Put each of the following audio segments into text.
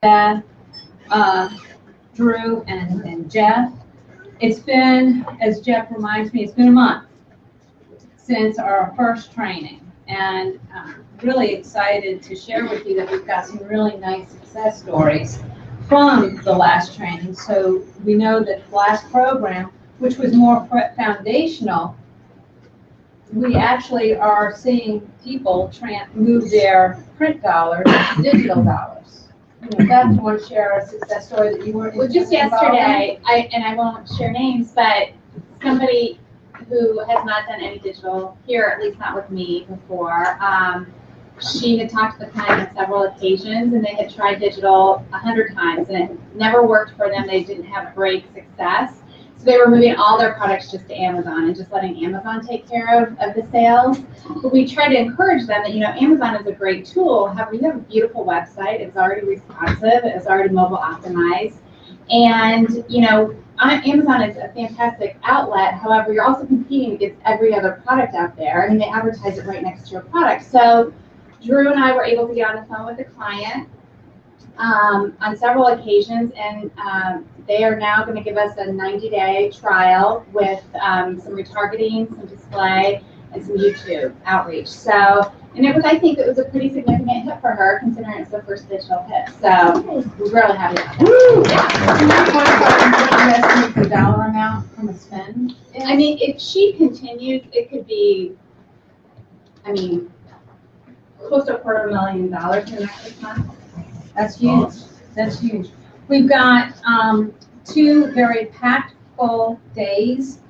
Beth, Drew, and Jeff. It's been, as Jeff reminds me, it's been a month since our first training, and I'm really excited to share with you that we've got some really nice success stories from the last training. So we know that the last program, which was more foundational, we actually are seeing people move their print dollars to digital dollars. You know, Beth, you want to share a success story that you were Well, just yesterday, I won't share names, but somebody who has not done any digital here, at least not with me before, she had talked to the client on several occasions, and they had tried digital 100 times, and it never worked for them. They didn't have great success. So they were moving all their products just to Amazon and just letting Amazon take care of the sales. But we try to encourage them that, you know, Amazon is a great tool. However, you have a beautiful website. It's already responsive. It's already mobile optimized. And, you know, Amazon is a fantastic outlet. However, you're also competing against every other product out there. I mean, they advertise it right next to your product. So Drew and I were able to get on the phone with the client on several occasions, and they are now going to give us a 90-day trial with some retargeting, some display, and some YouTube outreach. So, and I think it was a pretty significant hit for her, considering it's the first digital hit. So we're really happy about that. Woo! Yeah. The dollar amount from a spend? I mean, if she continues, it could be, I mean, close to $250,000 in the next 6 months. That's huge. That's huge. We've got 2 very packed full days.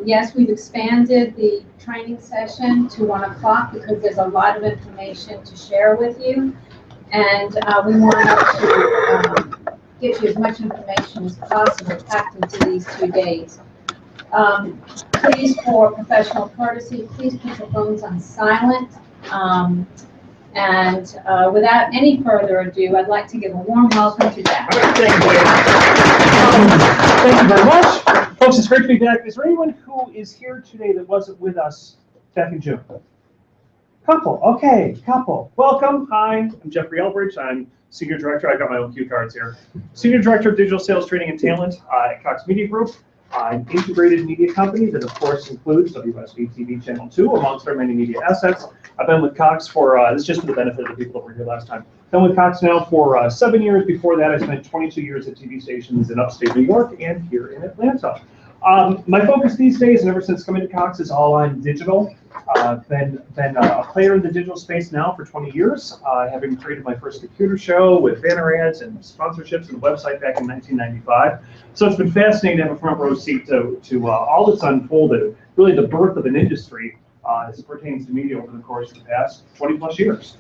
Yes, we've expanded the training session to 1 o'clock because there's a lot of information to share with you. And we wanted to get you as much information as possible packed into these 2 days. Please, for professional courtesy, please keep your phones on silent. And without any further ado, I'd like to give a warm welcome to Jack. Thank you very much. Folks, it's great to be back. Is there anyone who is here today that wasn't with us back in June? Couple. Okay, couple. Welcome. Hi, I'm Jeffrey Elbridge. I'm Senior Director. I've got my own cue cards here. Senior Director of Digital Sales Training and Talent at Cox Media Group, an integrated media company that, of course, includes WSB TV Channel 2, amongst our many media assets. I've been with Cox for, this is just for the benefit of the people that were here last time. Been with Cox now for 7 years. Before that, I spent 22 years at TV stations in upstate New York and here in Atlanta. My focus these days, and ever since coming to Cox, is all on digital. Been a player in the digital space now for 20 years, having created my first computer show with banner ads and sponsorships and a website back in 1995. So it's been fascinating to have a front row seat to all that's unfolded, really the birth of an industry as it pertains to media over the course of the past 20 plus years.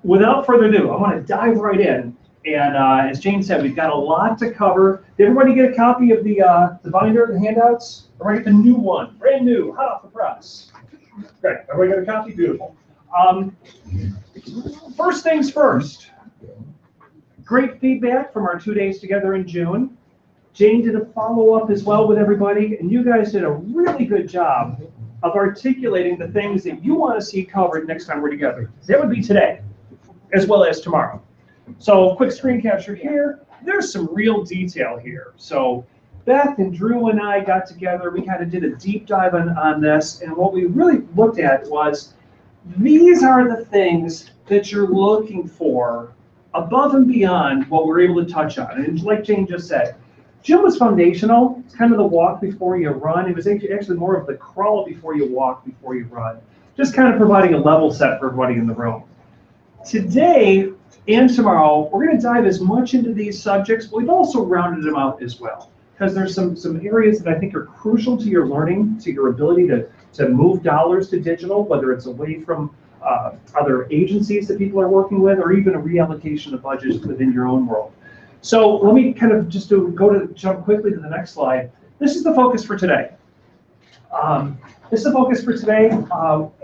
Without further ado, I want to dive right in. And as Jane said, we've got a lot to cover. Did everybody get a copy of the binder, the handouts? Everybody get the new one, brand new, hot off the press. Great, everybody got a copy? Beautiful. First things first. Great feedback from our 2 days together in June. Jane did a follow-up as well with everybody, and you guys did a really good job of articulating the things that you want to see covered next time we're together. That would be today, as well as tomorrow. So quick screen capture here. There's some real detail here. So Beth and Drew and I got together. We kind of did a deep dive on this. And what we really looked at was, these are the things that you're looking for above and beyond what we're able to touch on. And like Jane just said, gym was foundational. It's kind of the walk before you run. It was actually more of the crawl before you walk, before you run. Just kind of providing a level set for everybody in the room. Today, and tomorrow, we're going to dive as much into these subjects, but we've also rounded them out as well, because there's some areas that I think are crucial to your learning, to your ability to move dollars to digital, whether it's away from other agencies that people are working with, or even a reallocation of budgets within your own world. So let me kind of just jump quickly to the next slide. This is the focus for today.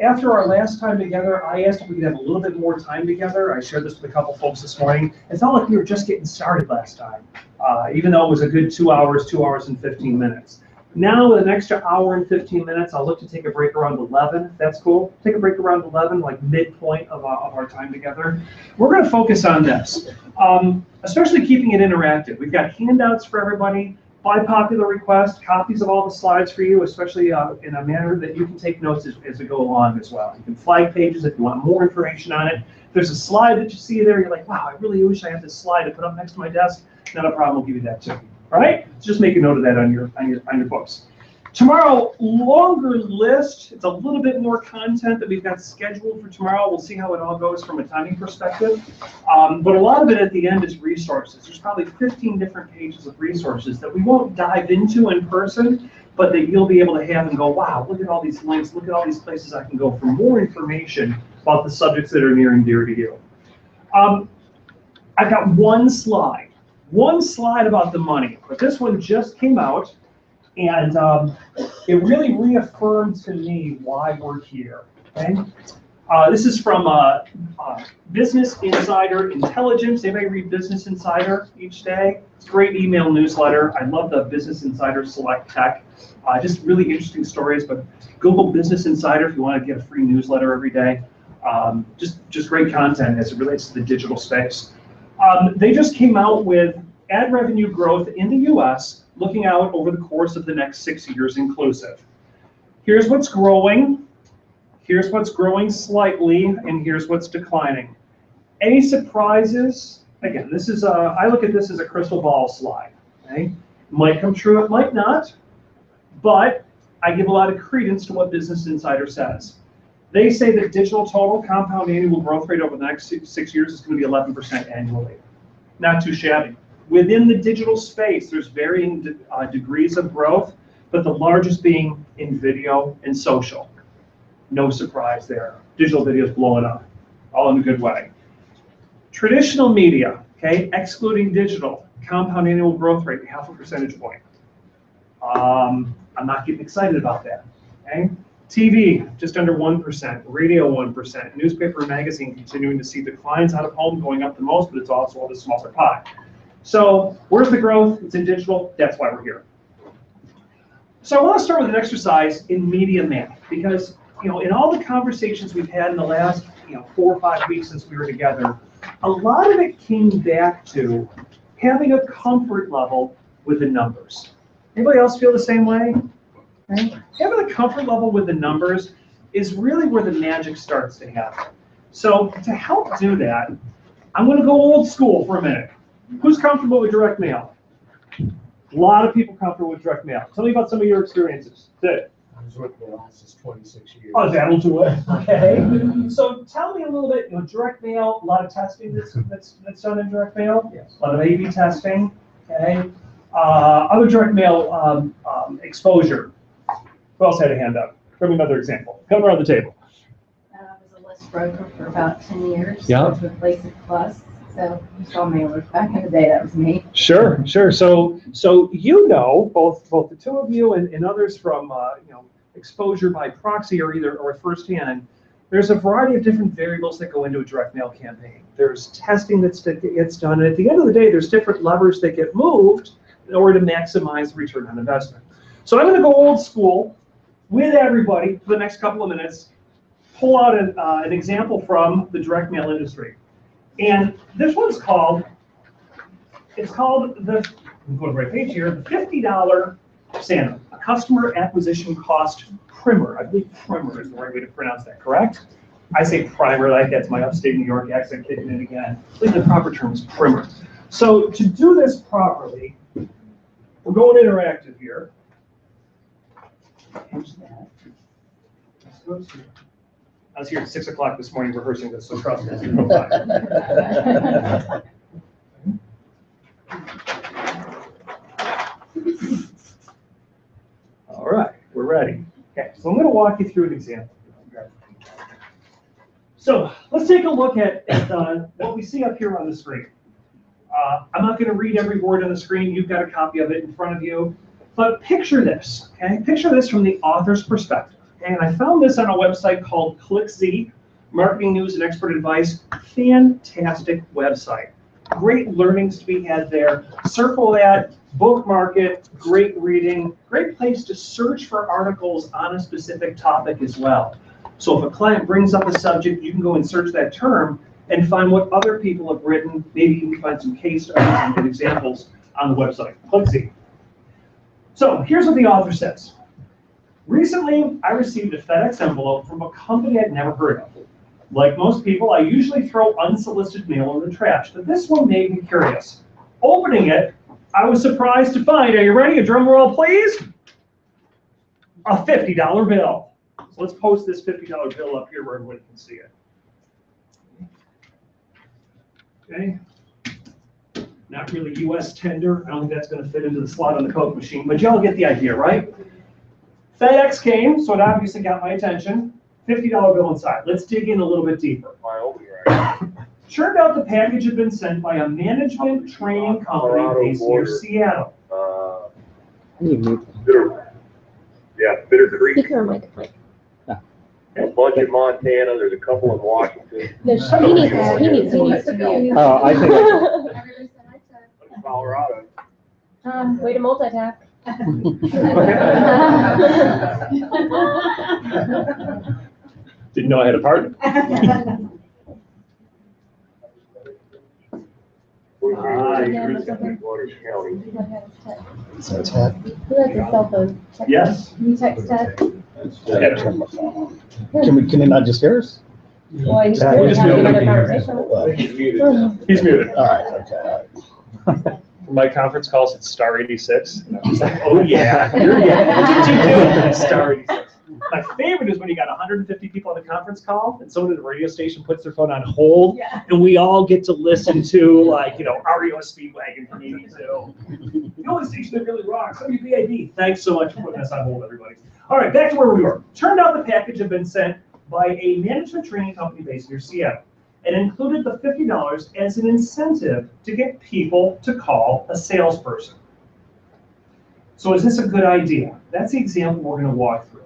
After our last time together, I asked if we could have a little bit more time together. I shared this with a couple folks this morning. It's not like we were just getting started last time, even though it was a good 2 hours and 15 minutes. Now with an extra hour and 15 minutes, I'll look to take a break around 11, if that's cool. Take a break around 11, like midpoint of our time together. We're gonna focus on this, especially keeping it interactive. We've got handouts for everybody. By popular request, copies of all the slides for you, especially in a manner that you can take notes as we go along as well. You can flag pages if you want more information on it. If there's a slide that you see there, you're like, wow, I really wish I had this slide to put up next to my desk. Not a problem, we'll give you that too. All right? So just make a note of that on your books. Tomorrow, longer list. It's a little bit more content that we've got scheduled for tomorrow. We'll see how it all goes from a timing perspective. But a lot of it at the end is resources. There's probably 15 different pages of resources that we won't dive into in person, but that you'll be able to have and go, wow, look at all these links, look at all these places I can go for more information about the subjects that are near and dear to you. I've got one slide about the money, but this one just came out. And it really reaffirmed to me why we're here. Okay? This is from Business Insider Intelligence. Anybody read Business Insider each day? It's a great email newsletter. I love the Business Insider Select Tech. Just really interesting stories. But Google Business Insider if you want to get a free newsletter every day. Just great content as it relates to the digital space. They just came out with ad revenue growth in the U.S. looking out over the course of the next 6 years inclusive. Here's what's growing, here's what's growing slightly, and here's what's declining. Any surprises? Again, this is I look at this as a crystal ball slide. Okay? Might come true, it might not, but I give a lot of credence to what Business Insider says. They say that digital total compound annual growth rate over the next 6 years is going to be 11% annually. Not too shabby. Within the digital space, there's varying degrees of growth, but the largest being in video and social. No surprise there. Digital video is blowing up, all in a good way. Traditional media, okay, excluding digital, compound annual growth rate, 0.5 percentage point. I'm not getting excited about that, okay? TV, just under 1%, radio 1%, newspaper and magazine continuing to see declines, out of home going up the most, but it's also the smaller pie. So where's the growth? It's in digital. That's why we're here. So I want to start with an exercise in media math because in all the conversations we've had in the last 4 or 5 weeks since we were together, a lot of it came back to having a comfort level with the numbers. Anybody else feel the same way? Right? Having a comfort level with the numbers is really where the magic starts to happen. So to help do that, I'm going to go old school for a minute. Who's comfortable with direct mail? A lot of people comfortable with direct mail. Tell me about some of your experiences. Sid. I was with mail since 26 years. Oh, that'll do it. Okay. So tell me a little bit. Direct mail. A lot of testing that's done in direct mail. Yes. A lot of A/B testing. Okay. Other direct mail exposure. Who else had a hand up? Give me another example. Come around the table. I was a list broker for about 10 years. Yeah. With Basic Plus. So you saw mailers back in the day, that was me. Sure. So both the two of you and others from exposure by proxy or firsthand. There's a variety of different variables that go into a direct mail campaign. There's testing that gets done, and at the end of the day, there's different levers that get moved in order to maximize the return on investment. So I'm going to go old school with everybody for the next couple of minutes. Pull out an example from the direct mail industry. And this one's called, go to the right page here, the $50 Santa, a customer acquisition cost primer. I believe primer is the right way to pronounce that, correct? I say primer, like that's my upstate New York accent kicking in again. I believe the proper term is primer. So to do this properly, we're going interactive here. I was here at 6 o'clock this morning rehearsing this, so trust me. All right, we're ready. Okay, so I'm going to walk you through an example. So let's take a look at what we see up here on the screen. I'm not going to read every word on the screen. You've got a copy of it in front of you. But picture this, okay? Picture this from the author's perspective. And I found this on a website called ClickZ, Marketing News and Expert Advice. Fantastic website. Great learnings to be had there. Circle that, bookmark it, great reading, great place to search for articles on a specific topic as well. So if a client brings up a subject, you can go and search that term and find what other people have written. Maybe you can find some case studies and good examples on the website. Let's see. So here's what the author says. Recently, I received a FedEx envelope from a company I'd never heard of. Like most people, I usually throw unsolicited mail in the trash, but this one made me curious. Opening it, I was surprised to find, are you ready? A drum roll, please? A $50 bill. So let's post this $50 bill up here where everybody can see it. Okay. Not really US tender. I don't think that's going to fit into the slot on the Coke machine, but y'all get the idea, right? FedEx came, so it obviously got my attention. $50 bill inside. Let's dig in a little bit deeper. Turned out the package had been sent by a management training company based near Seattle. Bitter Creek. Speaker microphone. A bunch in Montana. There's a couple in Washington. He needs to be. Oh, I think Colorado. Way to multitask. didn't know I had a partner. Waters County. So it's had. Who has a cell phone? Yes. Can you text Ted? Can he not just hear us? Well, he's Yeah, we'll just having mute him. another conversation. Well, He's muted now. He's muted. all right, okay, all right. For my conference calls, it's star 86. And I was like, oh yeah, you're yeah. Star 86. My favorite is when you got 150 people on a conference call and someone at the radio station puts their phone on hold, and we all get to listen to, like, you know, REO Speedwagon from 82. The only station that really rocks, WBAB. Thanks so much for putting us on hold, everybody. All right, back to where we were. Turned out the package had been sent by a management training company based near Seattle and included the $50 as an incentive to get people to call a salesperson. So is this a good idea? That's the example we're going to walk through.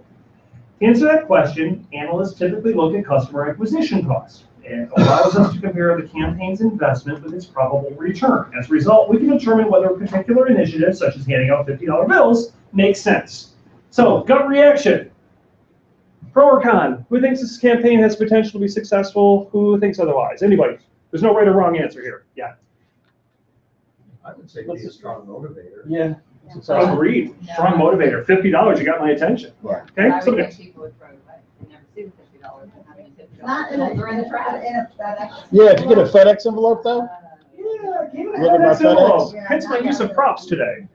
To answer that question, analysts typically look at customer acquisition costs. It allows us to compare the campaign's investment with its probable return. As a result, we can determine whether a particular initiative, such as handing out $50 bills, makes sense. So, gut reaction. Pro or con? Who thinks this campaign has potential to be successful? Who thinks otherwise? Anybody? There's no right or wrong answer here. Yeah. I would say be a strong motivator. Yeah. Agreed. Strong motivator. $50, you got my attention. Right. Okay. I So would think people would throw it away. They never see the $50 and having $50. Not in a, They're in the trash. in a FedEx. Yeah, if you get a FedEx envelope though, yeah, give it a Look at my FedEx envelope. FedEx. Hence my use of props today.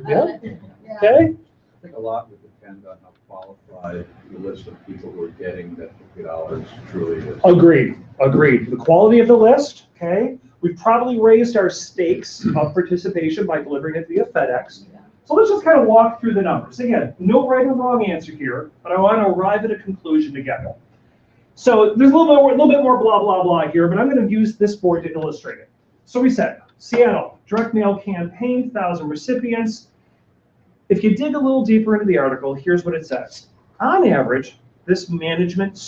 Yeah. Yeah. Okay. I think a lot would depend on how qualified the list of people who are getting that $50 truly is. Agreed. Agreed. The quality of the list. Okay. We've probably raised our stakes of participation by delivering it via FedEx. So let's just kind of walk through the numbers. Again, no right or wrong answer here, but I want to arrive at a conclusion together. So there's a little bit more blah, blah, blah here, but I'm going to use this board to illustrate it. So we said, Seattle, direct mail campaign, 1,000 recipients. If you dig a little deeper into the article, here's what it says. On average, this management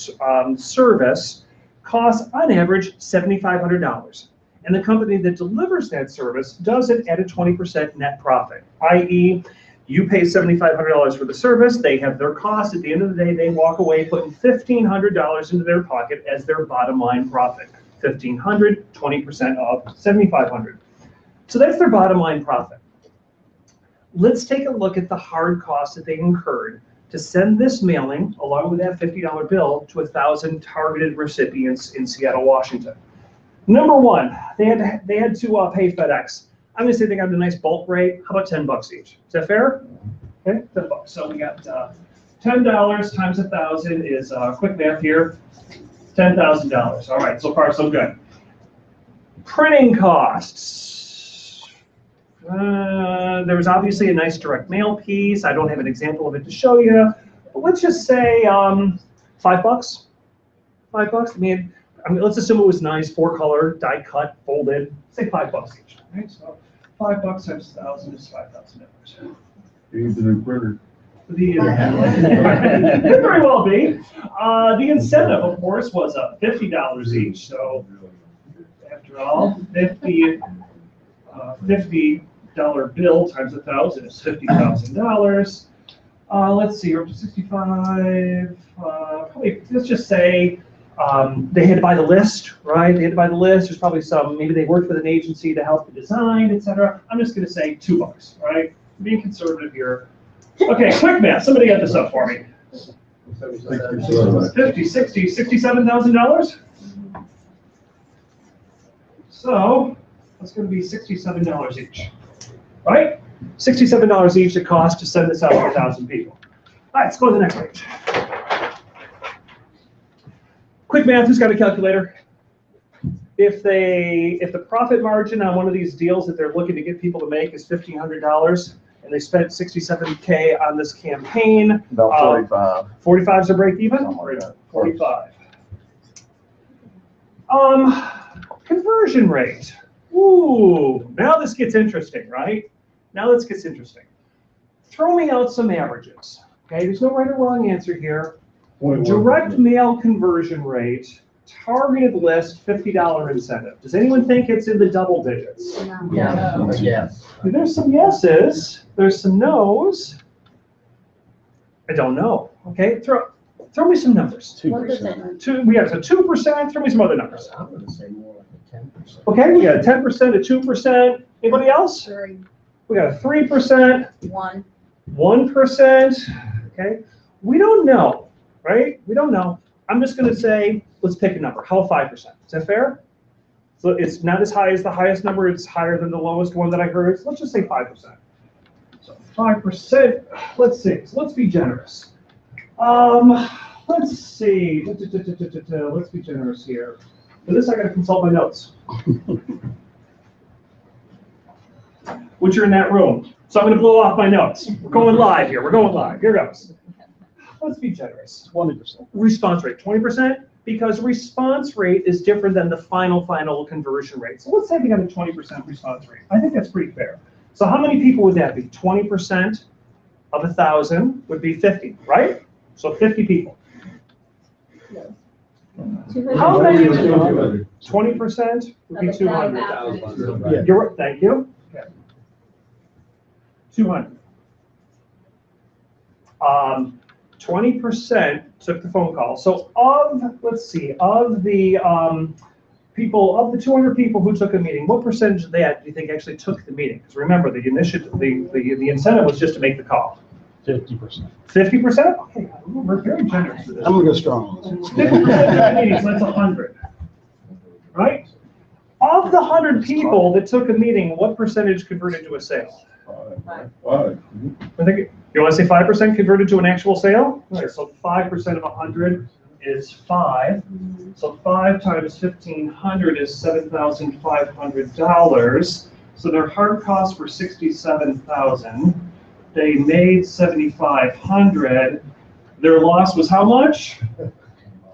service costs, on average, $7,500. And the company that delivers that service does it at a 20% net profit, i.e., you pay $7,500 for the service, they have their cost. At the end of the day, they walk away putting $1,500 into their pocket as their bottom line profit. $1,500, 20% of $7,500. So that's their bottom line profit. Let's take a look at the hard costs that they incurred to send this mailing, along with that $50 bill, to 1,000 targeted recipients in Seattle, Washington. Number one, they had to pay FedEx. I'm going to say they got a nice bulk rate. How about $10 each? Is that fair? Okay, $10. So we got $10 times 1,000 is quick math here. $10,000. All right, so far so good. Printing costs. There was obviously a nice direct mail piece. I don't have an example of it to show you, but let's just say $5. $5. I mean, let's assume it was nice, 4-color, die cut, folded. Say $5 each. Right? So $5 times 1,000 is $5,000. Use the new printer. The could very well be. The incentive, of course, was $50 each. So after all, 50 bill times 1,000 is $50,000. Let's see, we're up to 65. Probably, let's just say they had to buy the list, right? They had to buy the list. There's probably some, maybe they worked with an agency to help the design, etc. I'm just going to say $2, right? Being conservative here. Okay, quick math. Somebody get this up for me. 50, 60, $67,000. So that's going to be $67 each, right? $67 each it costs to send this out to 1,000 people. All right, let's go to the next page. Quick math, who's got a calculator? If the profit margin on one of these deals that they're looking to get people to make is $1,500, and they spent $67K on this campaign, About 45. 45 is a break even? Something like that. 45. Conversion rate. Ooh, now this gets interesting, right? Now this gets interesting. Throw me out some averages. Okay, there's no right or wrong answer here. Direct mail conversion rate, targeted list, $50 incentive. Does anyone think it's in the double digits? No. Yes. There's some yeses. There's some nos. I don't know. Okay, throw me some numbers. 2%. We got a 2%. Throw me some other numbers. I'm going to say more like a 10%. Okay, we got a 10%, a 2%. Anybody else? 3, We got a 3%, 1. 1%. Okay, we don't know, right? We don't know. I'm just going to say, let's pick a number. How about 5%? Is that fair? So it's not as high as the highest number. It's higher than the lowest one that I heard. So let's just say 5%. So 5%. Let's see. So let's be generous. Let's see. Let's be generous here. For this, I got to consult my notes. Which are in that room. So I'm going to blow off my notes. We're going live here. We're going live. Here goes. Let's be generous. 20%. Response rate, 20%, because response rate is different than the final conversion rate. So let's say we got a 20% response rate. I think that's pretty fair. So how many people would that be? 20% of 1,000 would be 50, right? So 50 people. How many? 20% would be 200. Yeah. You're, thank you. Okay. 200. 20% took the phone call. So let's see, of the people, of the 200 people who took a meeting, what percentage of that do you think actually took the meeting? Because remember, the initiative, the incentive was just to make the call. 50%. 50%? Okay, we're very generous with this. I'm going to go strong. 50% of the meeting, so that's 100. Right? Of the 100 people that took a meeting, what percentage converted to a sale? 5. I think you want to say 5% converted to an actual sale? Right, so 5% of 100 is 5. So 5 times 1,500 is $7,500. So their hard costs were $67,000. They made $7,500. Their loss was how much?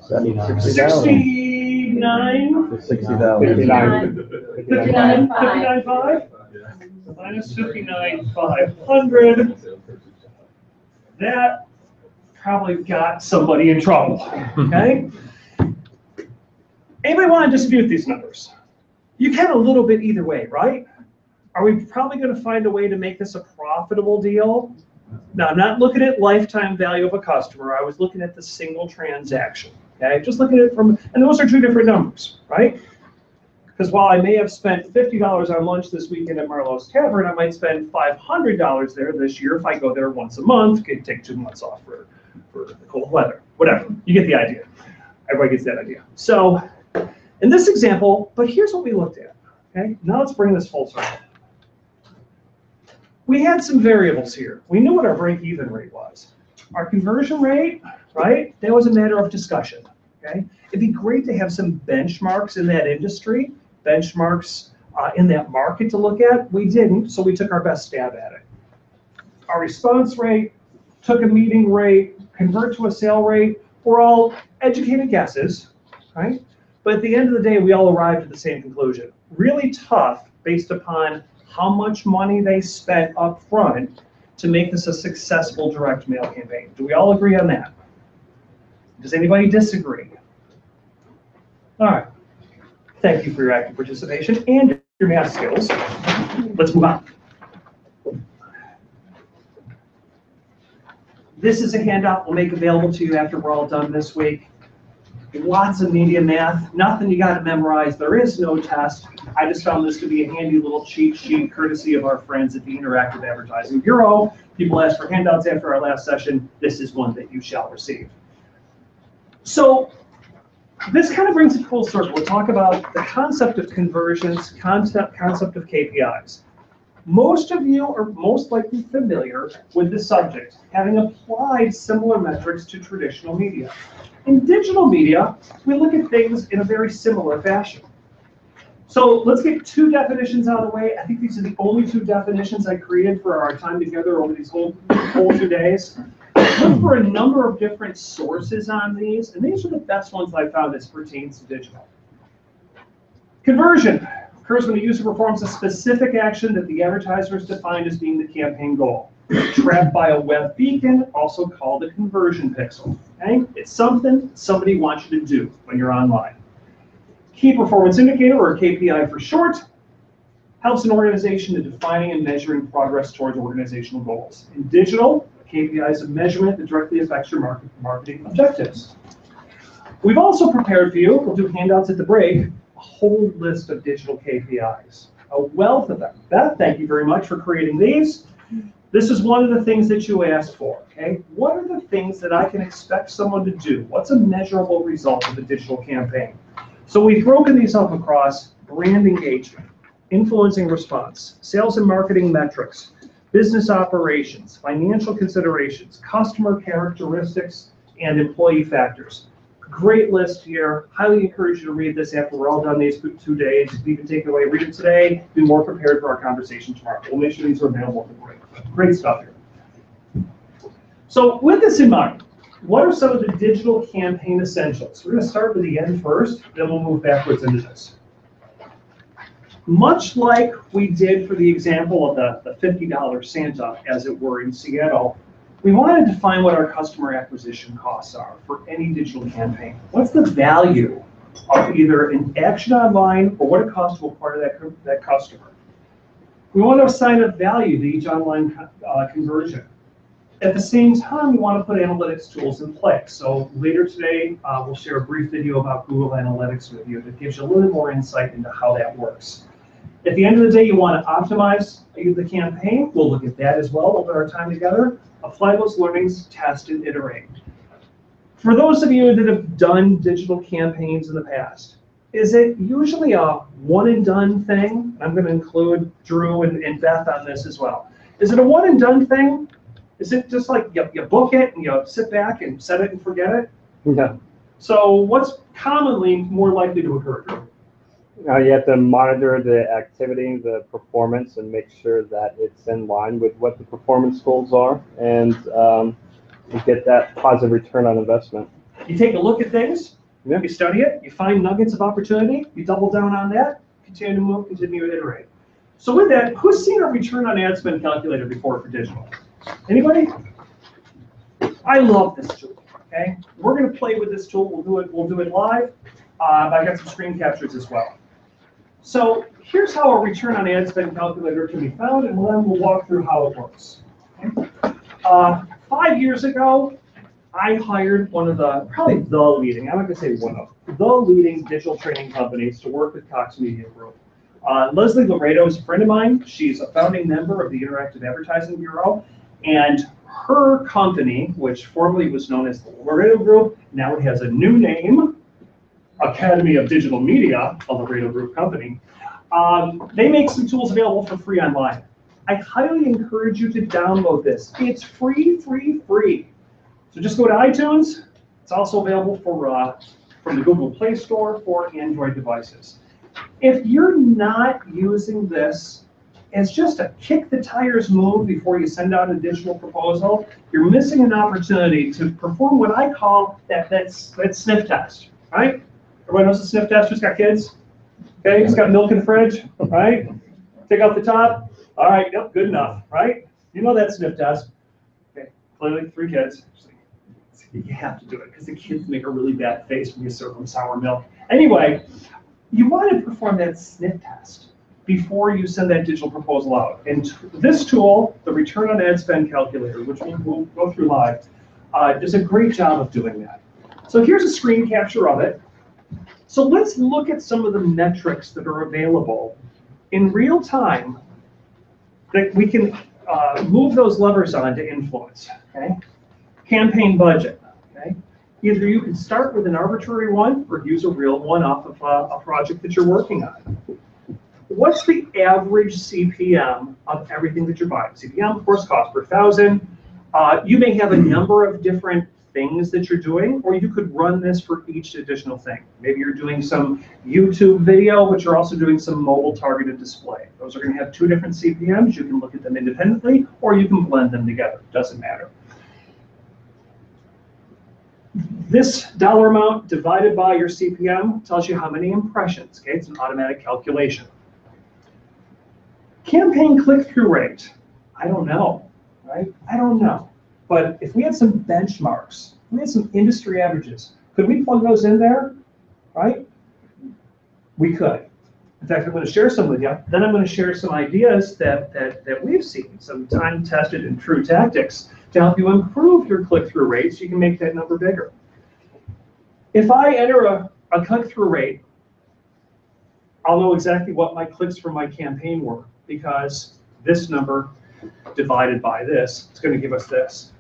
69. 69. 60,000. 59.5. Minus 59,500. That probably got somebody in trouble. Okay. Anybody want to dispute these numbers? You can a little bit either way, right? Are we probably going to find a way to make this a profitable deal? Now, I'm not looking at lifetime value of a customer. I was looking at the single transaction. Okay, just looking at it from, and those are two different numbers, right? Because while I may have spent $50 on lunch this weekend at Marlowe's Tavern, I might spend $500 there this year if I go there once a month. Could take 2 months off for the cold weather. Whatever. You get the idea. Everybody gets that idea. So in this example, but here's what we looked at. Okay, now let's bring this full circle. We had some variables here. We knew what our break-even rate was. Our conversion rate, right? That was a matter of discussion. Okay, it'd be great to have some benchmarks in that industry, benchmarks in that market to look at. We didn't, so we took our best stab at it. Our response rate, took a meeting rate, convert to a sale rate, were all educated guesses, right? But at the end of the day, we all arrived at the same conclusion. Really tough based upon how much money they spent up front to make this a successful direct mail campaign. Do we all agree on that? Does anybody disagree? All right. Thank you for your active participation and your math skills. Let's move on. This is a handout we'll make available to you after we're all done this week. Lots of media math, nothing you got to memorize. There is no test. I just found this to be a handy little cheat sheet courtesy of our friends at the Interactive Advertising Bureau. People asked for handouts after our last session. This is one that you shall receive. So this kind of brings it full circle. We'll talk about the concept of conversions, concept of KPIs. Most of you are most likely familiar with the subject, having applied similar metrics to traditional media. In digital media, we look at things in a very similar fashion. So let's get two definitions out of the way. I think these are the only two definitions I created for our time together over these whole 2 days. Look for a number of different sources on these, and these are the best ones I found as pertains to digital. Conversion occurs when the user performs a specific action that the advertiser has defined as being the campaign goal. Tracked by a web beacon, also called a conversion pixel. Okay? It's something somebody wants you to do when you're online. Key performance indicator, or KPI for short, helps an organization in defining and measuring progress towards organizational goals. In digital, KPI is a measurement that directly affects your marketing objectives. We've also prepared for you, we'll do handouts at the break, a whole list of digital KPIs. A wealth of them. Beth, thank you very much for creating these. This is one of the things that you asked for, okay? What are the things that I can expect someone to do? What's a measurable result of a digital campaign? So we've broken these up across brand engagement, influencing response, sales and marketing metrics, business operations, financial considerations, customer characteristics, and employee factors. Great list here. Highly encourage you to read this after we're all done these 2 days. If you can take it away, read it today, be more prepared for our conversation tomorrow. We'll make sure these are available for break. Great stuff here. So with this in mind, what are some of the digital campaign essentials? We're going to start with the end first, then we'll move backwards into this. Much like we did for the example of the $50 Santa, as it were, in Seattle, we want to define what our customer acquisition costs are for any digital campaign. What's the value of either an action online or what it costs to acquire that customer? We want to assign a value to each online conversion. At the same time, we want to put analytics tools in place. So later today, we'll share a brief video about Google Analytics with you that gives you a little more insight into how that works. At the end of the day, you want to optimize the campaign. We'll look at that as well over our time together. Apply those learnings, test, and iterate. For those of you that have done digital campaigns in the past, is it usually a one-and-done thing? I'm going to include Drew and Beth on this as well. Is it a one-and-done thing? Is it just like you book it and you sit back and set it and forget it? Yeah. So what's commonly more likely to occur, Drew? You have to monitor the activity, the performance, and make sure that it's in line with what the performance goals are, and you get that positive return on investment. You take a look at things, Yeah. you study it, you find nuggets of opportunity, you double down on that, continue to move, continue to iterate. So with that, who's seen a return on ad spend calculator before for digital? Anybody? I love this tool, okay? We're gonna play with this tool, we'll do it live. I got some screen captures as well. So here's how a return on ad spend calculator can be found, and then we'll walk through how it works. Okay? 5 years ago, I hired one of probably the leading, I'm not gonna say one of, the leading digital training companies to work with Cox Media Group. Leslie Laredo is a friend of mine. She's a founding member of the Interactive Advertising Bureau, and her company, which formerly was known as the Laredo Group, now it has a new name, Academy of Digital Media, a Laredo Group company. They make some tools available for free online. I highly encourage you to download this. It's free. So just go to iTunes. It's also available from the Google Play Store for Android devices. If you're not using this as just a kick the tires move before you send out a digital proposal, you're missing an opportunity to perform what I call that sniff test, right? Everybody knows the sniff test who's got kids? Okay, who's got milk in the fridge, right? Take out the top. All right, yep, good enough, right? You know that sniff test. Okay, clearly 3 kids. You have to do it because the kids make a really bad face when you serve them sour milk. Anyway, you want to perform that sniff test. before you send that digital proposal out. And this tool, the return on ad spend calculator, which we'll go through live, does a great job of doing that. So here's a screen capture of it. So let's look at some of the metrics that are available in real time that we can move those levers on to influence, okay? Campaign budget, okay? Either you can start with an arbitrary one or use a real one off of a project that you're working on. What's the average CPM of everything that you're buying? CPM, of course, cost per thousand. You may have a number of different things that you're doing, or you could run this for each additional thing. Maybe you're doing some YouTube video, but you're also doing some mobile targeted display. Those are going to have two different CPMs. You can look at them independently, or you can blend them together. Doesn't matter. This dollar amount divided by your CPM tells you how many impressions. Okay, it's an automatic calculation. Campaign click-through rate. I don't know, right? I don't know. But if we had some benchmarks, we had some industry averages, could we plug those in there, right? We could. In fact, I'm going to share some with you. Then I'm going to share some ideas that we've seen, some time-tested and true tactics to help you improve your click-through rate so you can make that number bigger. If I enter a click-through rate, I'll know exactly what my clicks for my campaign were, because this number divided by this is going to give us this.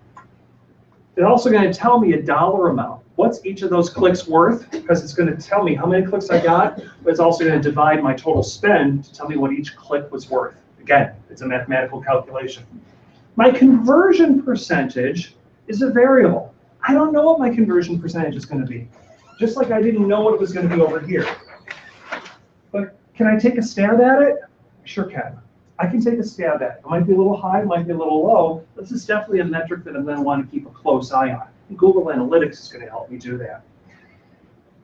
It's also going to tell me a dollar amount. What's each of those clicks worth? Because it's going to tell me how many clicks I got, but it's also going to divide my total spend to tell me what each click was worth. Again, it's a mathematical calculation. My conversion percentage is a variable. I don't know what my conversion percentage is going to be, just like I didn't know what it was going to be over here. But can I take a stab at it? I sure can. I can take a stab at it. It might be a little high, it might be a little low. This is definitely a metric that I'm going to want to keep a close eye on. And Google Analytics is going to help me do that.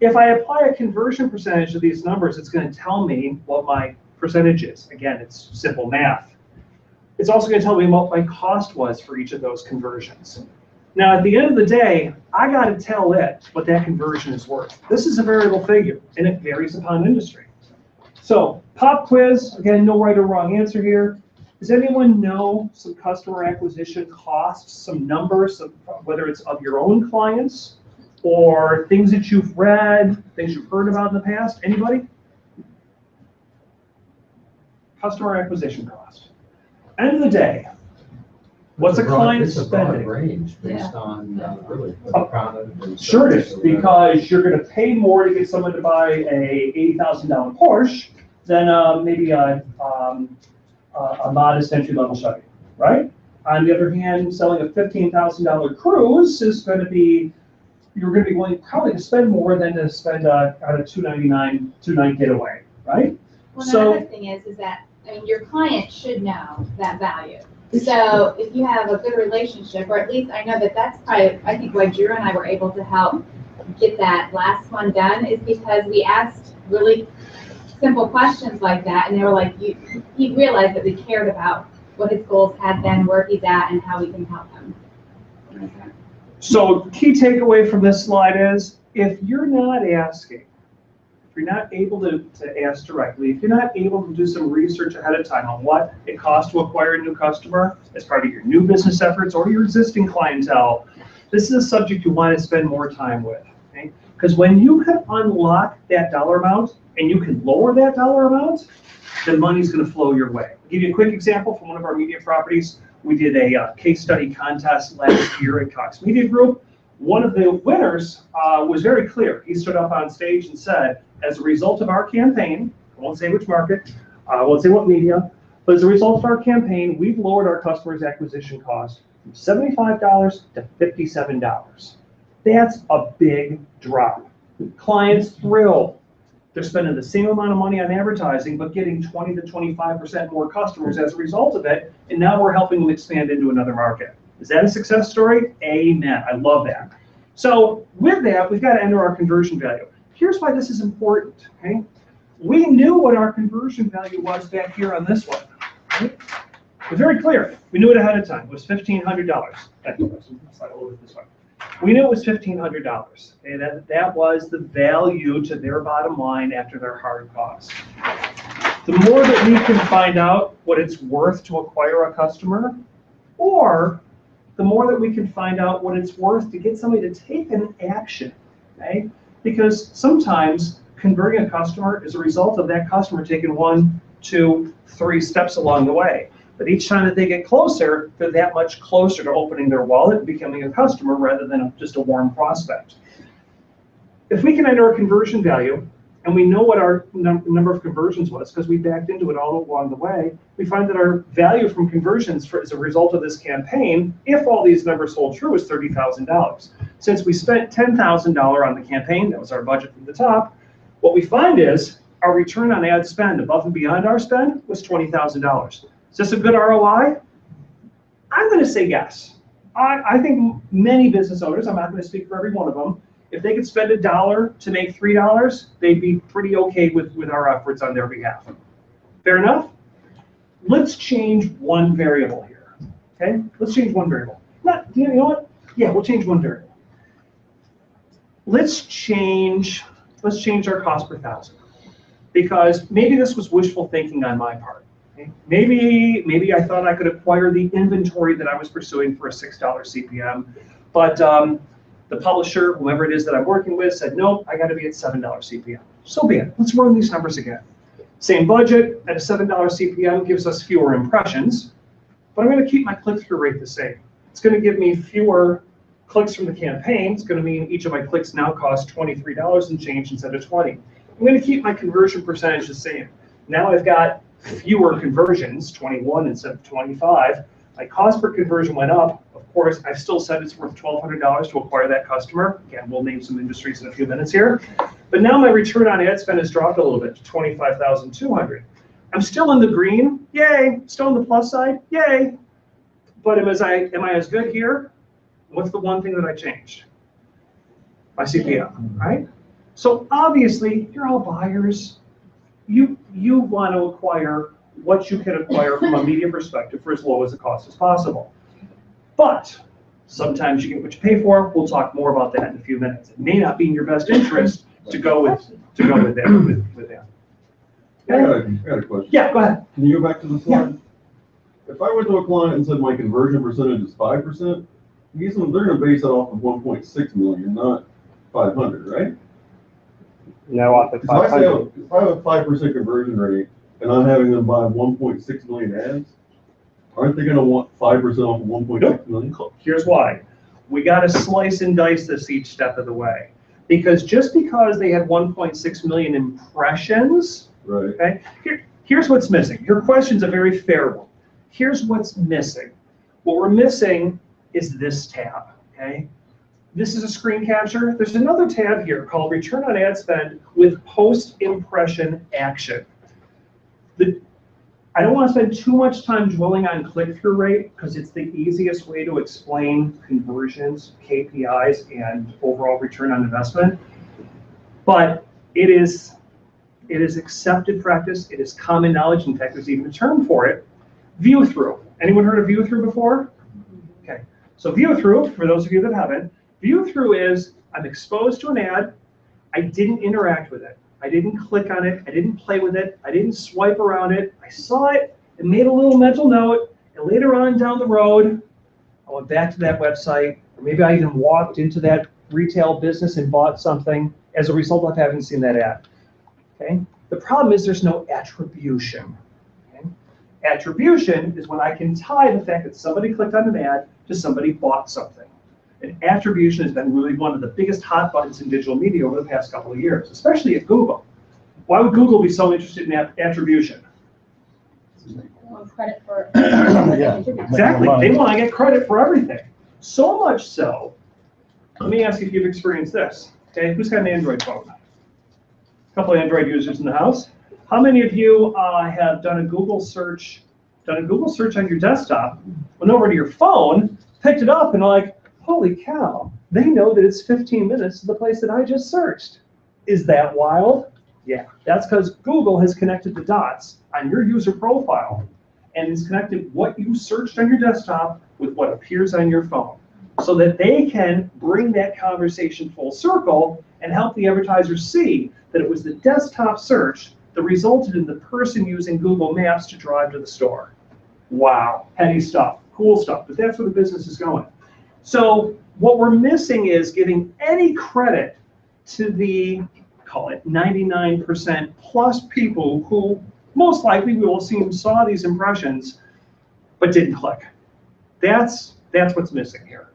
If I apply a conversion percentage to these numbers, it's going to tell me what my percentage is. Again, it's simple math. It's also going to tell me what my cost was for each of those conversions. Now, at the end of the day, I got to tell it what that conversion is worth. This is a variable figure, and it varies upon industry. So, pop quiz, again, no right or wrong answer here. Does anyone know some customer acquisition costs, some numbers, whether it's of your own clients or things that you've read, things you've heard about in the past? Anybody? Customer acquisition cost. End of the day, what's a client spending? It's a broad range based on really the product. And Sure it is, service. because you're going to pay more to get someone to buy a $80,000 Porsche than maybe a modest entry-level Chevy, right? On the other hand, selling a $15,000 Cruise is going to be, you're going to be willing probably to spend more than to spend on a $299 two-night getaway, right? Well, So- another thing is that, I mean, your client should know that value. So if you have a good relationship, or at least I know that that's probably, I think why Drew and I were able to help get that last one done is because we asked really simple questions like that, and they were like, he realized that we cared about what his goals had been, where he's at, and how we can help him. So key takeaway from this slide is, if you're not asking, if you're not able to ask directly, if you're not able to do some research ahead of time on what it costs to acquire a new customer as part of your new business efforts or your existing clientele, this is a subject you want to spend more time with. Okay? Because when you can unlock that dollar amount and you can lower that dollar amount, then money's going to flow your way. I'll give you a quick example from one of our media properties. We did a case study contest last year at Cox Media Group. One of the winners was very clear. He stood up on stage and said, as a result of our campaign, I won't say which market, I won't say what media, but as a result of our campaign, we've lowered our customers' acquisition cost from $75 to $57. That's a big drop. Clients thrilled. They're spending the same amount of money on advertising, but getting 20 to 25% more customers as a result of it, and now we're helping them expand into another market. Is that a success story? Amen. I love that. So with that, we've got to enter our conversion value. Here's why this is important. Okay? We knew what our conversion value was back here on this one. Right? It was very clear. We knew it ahead of time. It was $1,500. Slide a little bit this way. We knew it was $1,500. Okay? That was the value to their bottom line after their hard costs. the more that we can find out what it's worth to acquire a customer, or the more that we can find out what it's worth to get somebody to take an action, okay? Because sometimes converting a customer is a result of that customer taking 1, 2, 3 steps along the way. But each time that they get closer, they're that much closer to opening their wallet and becoming a customer rather than just a warm prospect. If we can enter a conversion value, and we know what our number of conversions was because we backed into it all along the way, we find that our value from conversions as a result of this campaign, if all these numbers hold true, is $30,000. Since we spent $10,000 on the campaign, that was our budget from the top, what we find is our return on ad spend above and beyond our spend was $20,000. Is this a good ROI? I'm going to say yes. I think many business owners, I'm not going to speak for every one of them, if they could spend $1 to make $3, they'd be pretty okay with our efforts on their behalf. Fair enough? Let's change one variable here. Okay? Let's change one variable. You know what? Yeah, we'll change one variable. Let's change our cost per thousand. Because maybe this was wishful thinking on my part. Okay? Maybe I thought I could acquire the inventory that I was pursuing for a $6 CPM, but the publisher, whoever it is that I'm working with, said, nope, I got to be at $7 CPM. So be it. Let's run these numbers again. Same budget at a $7 CPM gives us fewer impressions, but I'm going to keep my click-through rate the same. It's going to give me fewer clicks from the campaign. It's going to mean each of my clicks now costs $23 and change instead of 20. I'm going to keep my conversion percentage the same. Now I've got fewer conversions, 21 instead of 25. My cost per conversion went up. Of course, I've still said it's worth $1,200 to acquire that customer. Again, we'll name some industries in a few minutes here. But now my return on ad spend has dropped a little bit to $25,200. I'm still in the green, yay. Still on the plus side, yay. But am I as good here? What's the one thing that I changed? My CPM, right? So obviously, you're all buyers. You want to acquire what you can acquire from a media perspective for as low as the cost as possible. But sometimes you get what you pay for. We'll talk more about that in a few minutes. It may not be in your best interest to go with that. I got a question. Yeah, go ahead. Can you go back to the slide? Yeah. If I went to a client and said my conversion percentage is 5%, they're going to base that off of 1.6 million, not 500, right? No, off the 500. If I have a 5% conversion rate and I'm having them buy 1.6 million ads, aren't they going to want 5% off of 1.6 million? Here's why. We got to slice and dice this each step of the way. Because just because they had 1.6 million impressions, right. Okay, here's what's missing. Your question's a very fair one. Here's what's missing. What we're missing is this tab, okay? This is a screen capture. There's another tab here called Return on Ad Spend with Post-Impression Action. I don't want to spend too much time dwelling on click-through rate because it's the easiest way to explain conversions, KPIs, and overall return on investment. But it is accepted practice. It is common knowledge. In fact, there's even a term for it. View-through. Anyone heard of view-through before? Okay. So view-through, for those of you that haven't, view-through is I'm exposed to an ad. I didn't interact with it. I didn't click on it. I didn't play with it. I didn't swipe around it. I saw it and made a little mental note. And later on down the road, I went back to that website, or maybe I even walked into that retail business and bought something as a result of having seen that ad. Okay? The problem is there's no attribution. Okay? Attribution is when I can tie the fact that somebody clicked on an ad to somebody bought something. And attribution has been really one of the biggest hot buttons in digital media over the past couple of years, especially at Google. Why would Google be so interested in attribution? Credit for Exactly. They want to get credit for everything. So much so, let me ask you if you've experienced this. Okay, who's got an Android phone? A couple of Android users in the house. How many of you have done a Google search on your desktop, went over to your phone, picked it up, and like, holy cow, they know that it's 15 minutes to the place that I just searched. Is that wild? Yeah, that's because Google has connected the dots on your user profile and has connected what you searched on your desktop with what appears on your phone so that they can bring that conversation full circle and help the advertisers see that it was the desktop search that resulted in the person using Google Maps to drive to the store. Wow, heady stuff, cool stuff, but that's where the business is going. So what we're missing is giving any credit to the, call it 99% plus people who most likely we will assume saw these impressions, but didn't click. That's what's missing here.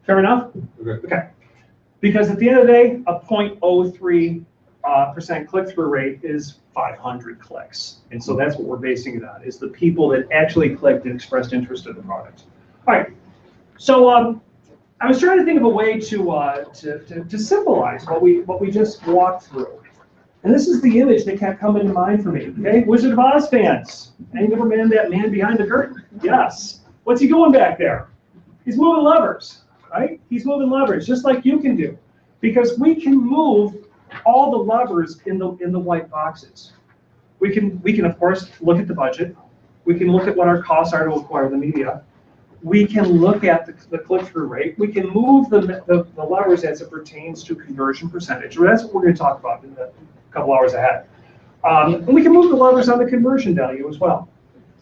Fair enough? Okay. Because at the end of the day, a 0.03% click-through rate is 500 clicks. And so that's what we're basing it on, is the people that actually clicked and expressed interest in the product. All right. So I was trying to think of a way to symbolize what we just walked through. And this is the image that kept coming to mind for me. Okay, Wizard of Oz fans. Any ever man that man behind the curtain? Yes. What's he doing back there? He's moving levers, right? He's moving levers, just like you can do, because we can move all the levers in the white boxes. We can of course look at the budget. We can look at what our costs are to acquire the media. We can look at the click-through rate. We can move the levers as it pertains to conversion percentage. That's what we're going to talk about in a couple hours ahead. And we can move the levers on the conversion value as well.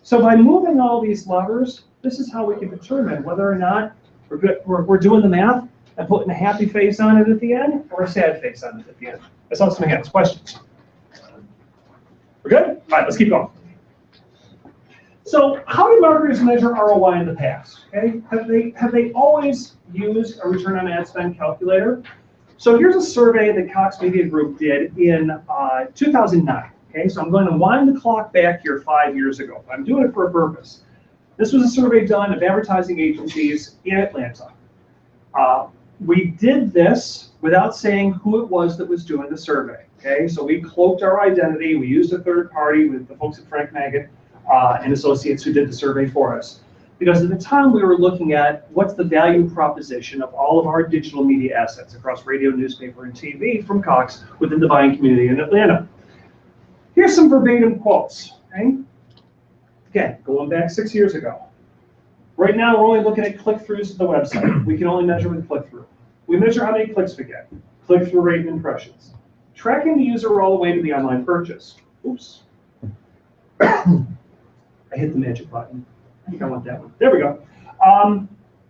So by moving all these levers, this is how we can determine whether or not we're doing the math and putting a happy face on it at the end or a sad face on it at the end. I saw some hands. Questions? We're good? All right, let's keep going. So how do marketers measure ROI in the past? Okay, have they always used a return on ad spend calculator? So here's a survey that Cox Media Group did in 2009. Okay, so I'm going to wind the clock back here 5 years ago. I'm doing it for a purpose. This was a survey done of advertising agencies in Atlanta. We did this without saying who it was that was doing the survey. Okay, so we cloaked our identity. We used a third party with the folks at Frank Maggot and Associates who did the survey for us. Because at the time we were looking at what's the value proposition of all of our digital media assets across radio, newspaper, and TV from Cox within the buying community in Atlanta. Here's some verbatim quotes. Okay? Again, going back 6 years ago. Right now, we're only looking at click-throughs to the website. We can only measure with click-through. We measure how many clicks we get, click-through rate and impressions. Tracking the user all the way to the online purchase. Oops. I hit the magic button. I think I want that one. There we go.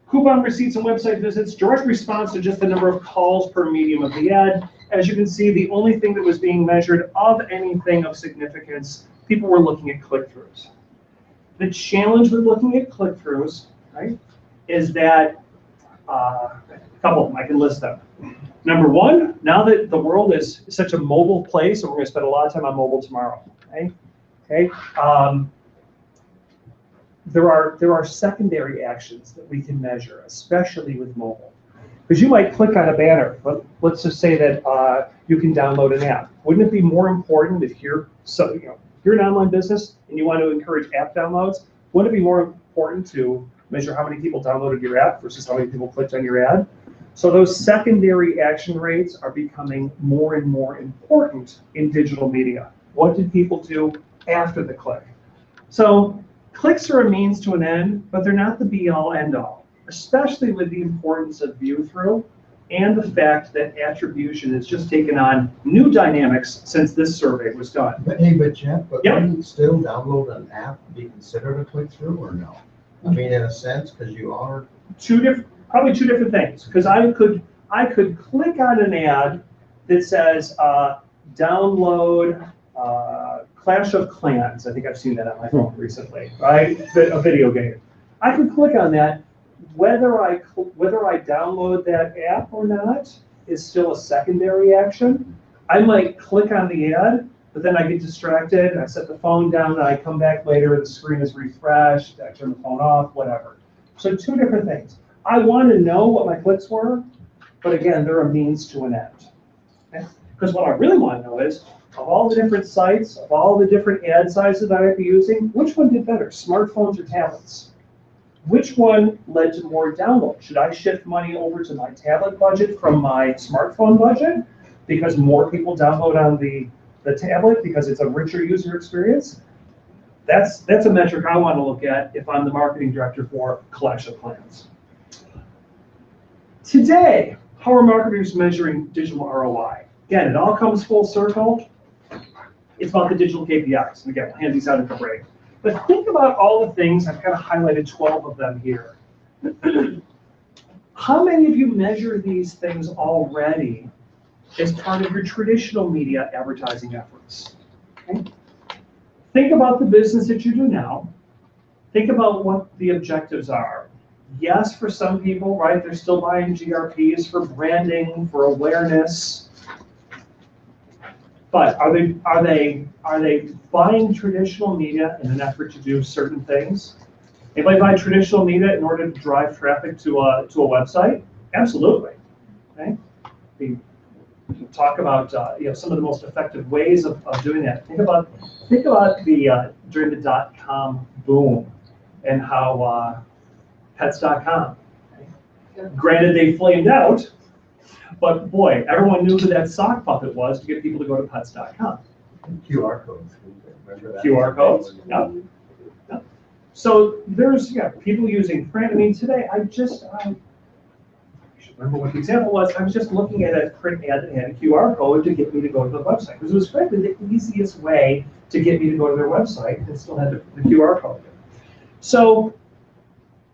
Coupon receipts and website visits, direct response to just the number of calls per medium of the ad. As you can see, the only thing that was being measured of anything of significance, people were looking at click-throughs. The challenge with looking at click-throughs, right, is that a couple of them, I can list them. Number one, now that the world is such a mobile place, and we're going to spend a lot of time on mobile tomorrow. Okay. There are secondary actions that we can measure, especially with mobile. Because you might click on a banner, but let's just say that you can download an app. Wouldn't it be more important if you're an online business and you want to encourage app downloads? Wouldn't it be more important to measure how many people downloaded your app versus how many people clicked on your ad? So those secondary action rates are becoming more and more important in digital media. What did people do after the click? So clicks are a means to an end, but they're not the be-all, end-all, especially with the importance of view-through and the fact that attribution has just taken on new dynamics since this survey was done. But Jeff, wouldn't still download an app be considered a click-through or no? I mean, in a sense, because you are probably two different things. Because I could click on an ad that says download Clash of Clans. I think I've seen that on my phone recently, right? A video game. I could click on that. Whether I download that app or not is still a secondary action. I might click on the ad, but then I get distracted. I set the phone down, and I come back later. The screen is refreshed. I turn the phone off. Whatever. So two different things. I want to know what my clicks were, but again, they're a means to an end. Okay? Because what I really want to know is, of all the different sites, of all the different ad sizes that I might be using, which one did better, smartphones or tablets? Which one led to more downloads? Should I shift money over to my tablet budget from my smartphone budget because more people download on the tablet because it's a richer user experience? That's a metric I want to look at if I'm the marketing director for Clash of Clans. Today, how are marketers measuring digital ROI? Again, it all comes full circle. It's about the digital KPIs. And again, I'll hand these out at the break. But think about all the things, I've kind of highlighted 12 of them here. How many of you measure these things already as part of your traditional media advertising efforts? Okay? Think about the business that you do now. Think about what the objectives are. Yes, for some people, right, they're still buying GRPs for branding, for awareness. But are they buying traditional media in an effort to do certain things? Anybody buy traditional media in order to drive traffic to a website? Absolutely. Okay? We can talk about some of the most effective ways of doing that. Think about the during the .com boom and how pets.com. Okay? Granted, they flamed out, but boy, everyone knew who that sock puppet was to get people to go to pets.com. QR codes. Remember that? QR codes, yep. Yep. So there's people using print. I mean, today I should remember what the example was. I was just looking at a print ad that had a QR code to get me to go to the website because it was frankly the easiest way to get me to go to their website and still had the QR code. So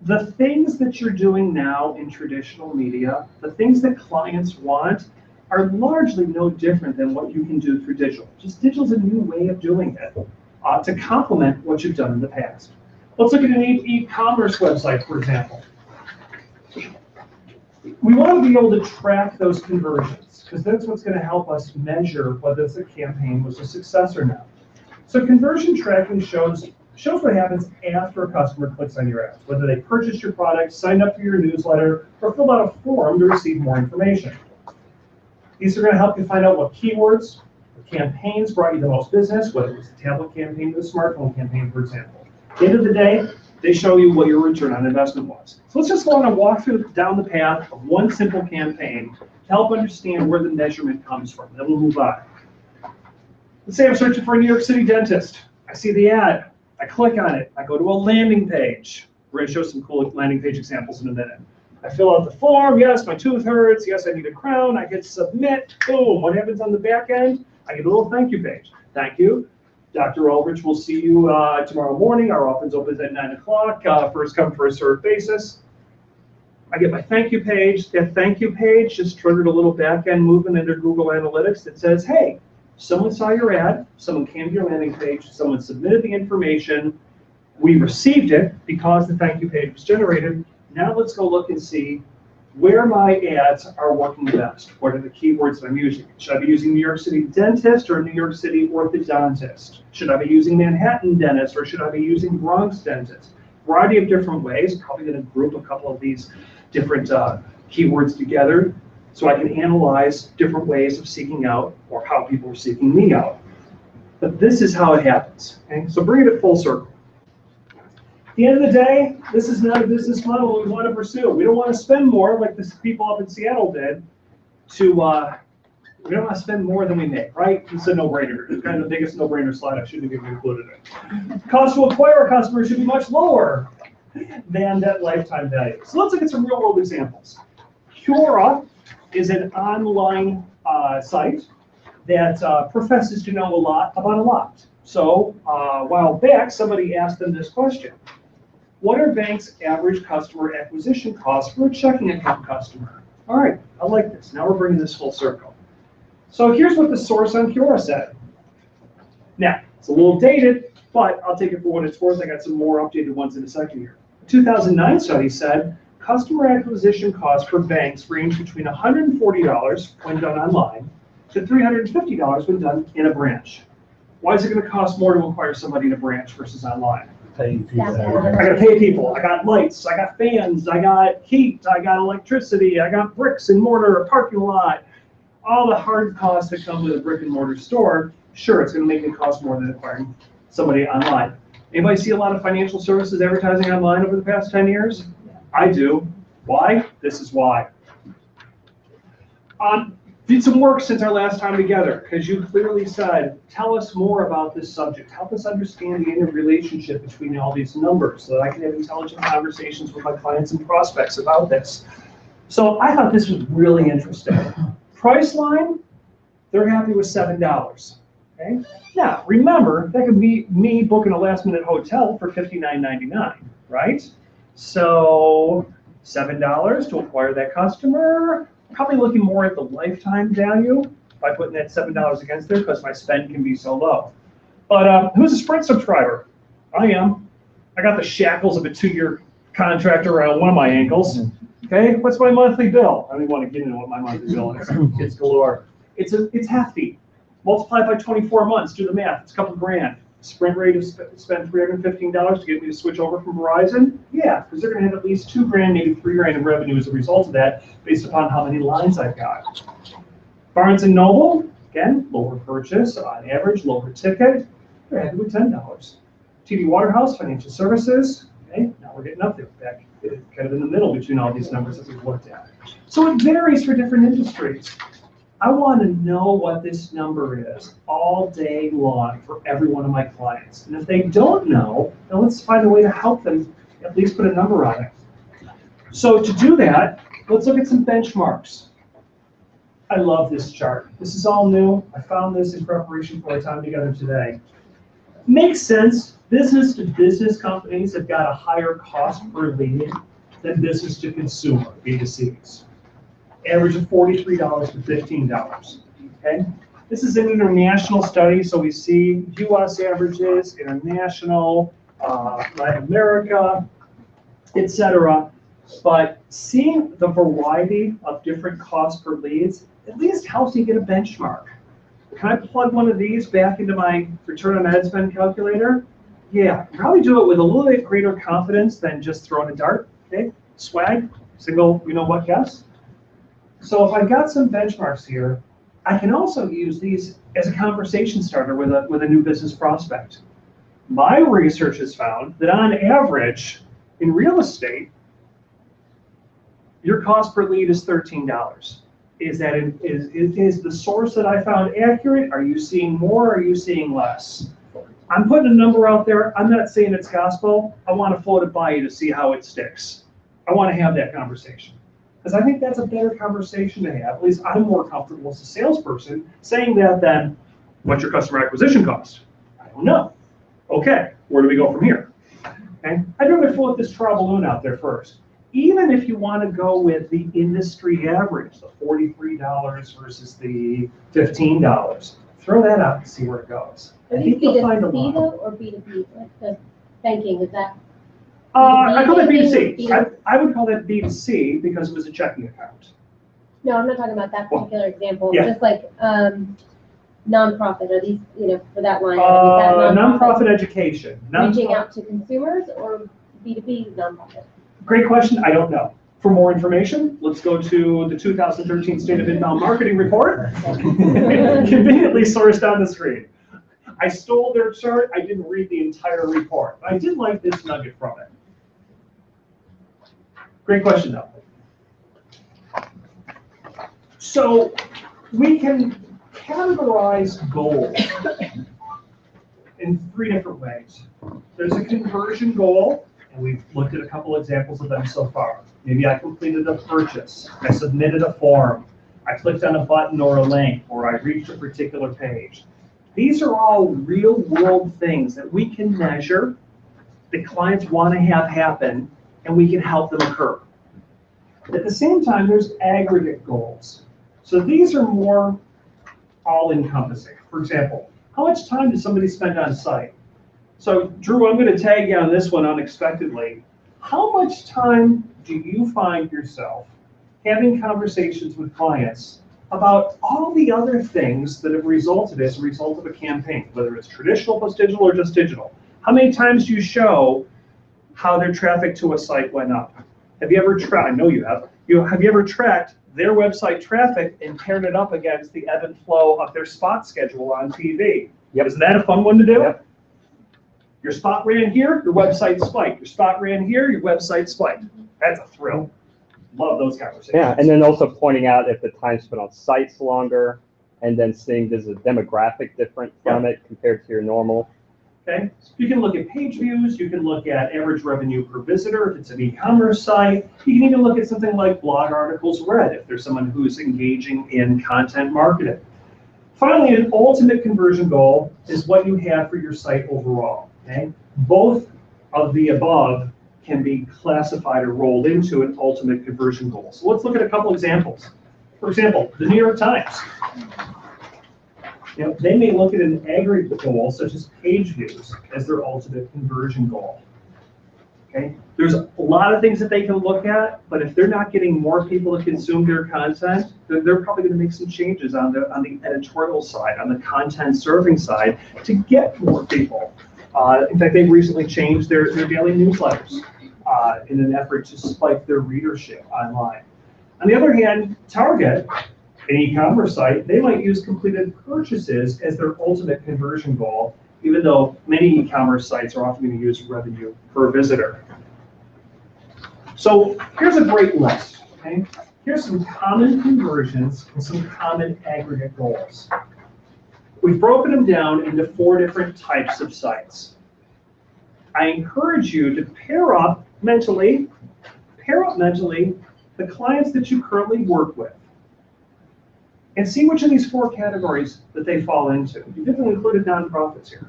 the things that you're doing now in traditional media, the things that clients want, are largely no different than what you can do through digital. Just digital's a new way of doing it to complement what you've done in the past. Let's look at an e-commerce website, for example. We want to be able to track those conversions because that's what's going to help us measure whether the campaign was a success or not. So conversion tracking shows what happens after a customer clicks on your ads, whether they purchased your product, signed up for your newsletter, or filled out a form to receive more information. These are going to help you find out what keywords or campaigns brought you the most business, whether it was a tablet campaign or a smartphone campaign, for example. At the end of the day, they show you what your return on investment was. So let's just go on a walkthrough down the path of one simple campaign to help understand where the measurement comes from. Then we'll move on. Let's say I'm searching for a New York City dentist. I see the ad. I click on it. I go to a landing page. We're going to show some cool landing page examples in a minute. I fill out the form. Yes, my tooth hurts. Yes, I need a crown. I hit submit. Boom. What happens on the back end? I get a little thank you page. Thank you. Dr. Ulrich will see you tomorrow morning. Our office opens at 9 o'clock, first come, first served basis. I get my thank you page. That thank you page just triggered a little back end movement under Google Analytics that says, hey, someone saw your ad, someone came to your landing page, someone submitted the information, we received it because the thank you page was generated. Now let's go look and see where my ads are working best. What are the keywords that I'm using? Should I be using New York City dentist or New York City orthodontist? Should I be using Manhattan dentist or should I be using Bronx dentist? Variety of different ways. Probably going to group a couple of these different keywords together so I can analyze different ways of seeking out or how people are seeking me out. But this is how it happens. Okay? So bring it full circle. At the end of the day, this is not a business model we want to pursue. We don't want to spend more like the people up in Seattle did we don't want to spend more than we make, right? It's a no-brainer. It's kind of the biggest no-brainer slide. I shouldn't have even included it. Cost to acquire a customer should be much lower than that lifetime value. So let's look at some real-world examples. Cura is an online site that professes to know a lot about a lot. So a while back, somebody asked them this question. What are banks' average customer acquisition costs for a checking account customer? All right, I like this. Now we're bringing this full circle. So here's what the source on Cura said. Now, it's a little dated, but I'll take it for what it's worth. I got some more updated ones in a second here. A 2009 study said customer acquisition costs for banks range between $140 when done online to $350 when done in a branch. Why is it going to cost more to acquire somebody in a branch versus online? I got to pay people. I got lights. I got fans. I got heat. I got electricity. I got bricks and mortar, a parking lot. All the hard costs that come with a brick and mortar store. Sure, it's going to make it cost more than acquiring somebody online. Anybody see a lot of financial services advertising online over the past 10 years? I do. Why? This is why. Did some work since our last time together, because you clearly said, tell us more about this subject. Help us understand the interrelationship between all these numbers so that I can have intelligent conversations with my clients and prospects about this. So I thought this was really interesting. Priceline, they're happy with $7. Okay? Now, remember, that could be me booking a last-minute hotel for $59.99, right? So $7 to acquire that customer, probably looking more at the lifetime value by putting that $7 against there because my spend can be so low. But who's a Sprint subscriber? I am. I got the shackles of a 2-year contract around one of my ankles. Okay, what's my monthly bill? I don't even want to get into what my monthly bill is. It's galore. It's hefty. Multiply it by 24 months. Do the math. It's a couple grand. Sprint rate is spend $315 to get me to switch over from Verizon. Yeah, because they're going to have at least $2 grand, maybe $3 grand in revenue as a result of that, based upon how many lines I've got. Barnes and Noble, again, lower purchase on average, lower ticket. They're happy with $10. TD Waterhouse, financial services. Okay, now we're getting up there, back kind of in the middle between all these numbers that we've looked at. So it varies for different industries. I want to know what this number is all day long for every one of my clients. And if they don't know, then let's find a way to help them at least put a number on it. So to do that, let's look at some benchmarks. I love this chart. This is all new. I found this in preparation for our time together today. Makes sense. Business to business companies have got a higher cost per lead than business to consumer, B2Cs. Average of $43 to $15, okay? This is an international study, so we see US averages, international, Latin America, etc. But seeing the variety of different costs per leads at least helps you get a benchmark. Can I plug one of these back into my return on ad spend calculator? Yeah, I can probably do it with a little bit greater confidence than just throwing a dart, okay? Swag, single, you know what guess. So if I've got some benchmarks here, I can also use these as a conversation starter with a new business prospect. My research has found that on average, in real estate, your cost per lead is $13. Is the source that I found accurate? Are you seeing more? Are you seeing less? I'm putting a number out there. I'm not saying it's gospel. I want to float it by you to see how it sticks. I want to have that conversation. Because I think that's a better conversation to have. At least I'm more comfortable as a salesperson saying that than, what's your customer acquisition cost? I don't know. Okay, where do we go from here? Okay, I'd rather float this trial balloon out there first. Even if you want to go with the industry average, the $43 versus the $15, throw that out and see where it goes. Are I these think you'll find a B2C lot. though, or B2B, like the banking, is that? I call that B2B. B2C. I would call that B2C because it was a checking account. No, I'm not talking about that particular example, yeah. just like, nonprofit, are these, for that line? Is that Nonprofit education. reaching out to consumers or B2B nonprofit? Great question. I don't know. For more information, let's go to the 2013 State of Inbound Marketing Report, conveniently sourced on the screen. I stole their chart. I didn't read the entire report. I did like this nugget from it. Great question, though. So we can categorize goals in 3 different ways. There's a conversion goal, and we've looked at a couple examples of them so far. Maybe I completed a purchase, I submitted a form, I clicked on a button or a link, or I reached a particular page. These are all real world things that we can measure, that clients want to have happen, and we can help them occur. At the same time, there's aggregate goals. So these are more all-encompassing. For example, how much time does somebody spend on site? So Drew, I'm going to tag you on this one unexpectedly. How much time do you find yourself having conversations with clients about all the other things that have resulted as a result of a campaign, whether it's traditional plus digital or just digital? How many times do you show how their traffic to a site went up? Have you ever tracked, I know you have, have you ever tracked their website traffic and paired it up against the ebb and flow of their spot schedule on TV? Yep. Isn't that a fun one to do? Yep. Your spot ran here, your website spiked. Your spot ran here, your website spiked. That's a thrill. Love those conversations. Yeah, and then also pointing out if the time spent on site's longer, and then seeing there's a demographic different from it compared to your normal. Okay, you can look at page views, you can look at average revenue per visitor if it's an e-commerce site. You can even look at something like blog articles read if there's someone who's engaging in content marketing. Finally, an ultimate conversion goal is what you have for your site overall. Okay? Both of the above can be classified or rolled into an ultimate conversion goal. So let's look at a couple examples. For example, the New York Times. You know, they may look at an aggregate goal such as page views as their ultimate conversion goal. Okay? There's a lot of things that they can look at, but if they're not getting more people to consume their content, then they're probably going to make some changes on the editorial side, on the content serving side, to get more people. In fact, they've recently changed their daily newsletters in an effort to spike their readership online. On the other hand, Target, an e-commerce site, they might use completed purchases as their ultimate conversion goal, even though many e-commerce sites are often going to use revenue per visitor. So here's a great list. Okay? Here's some common conversions and some common aggregate goals. We've broken them down into 4 different types of sites. I encourage you to pair up mentally the clients that you currently work with and see which of these 4 categories that they fall into. You didn't include nonprofits here.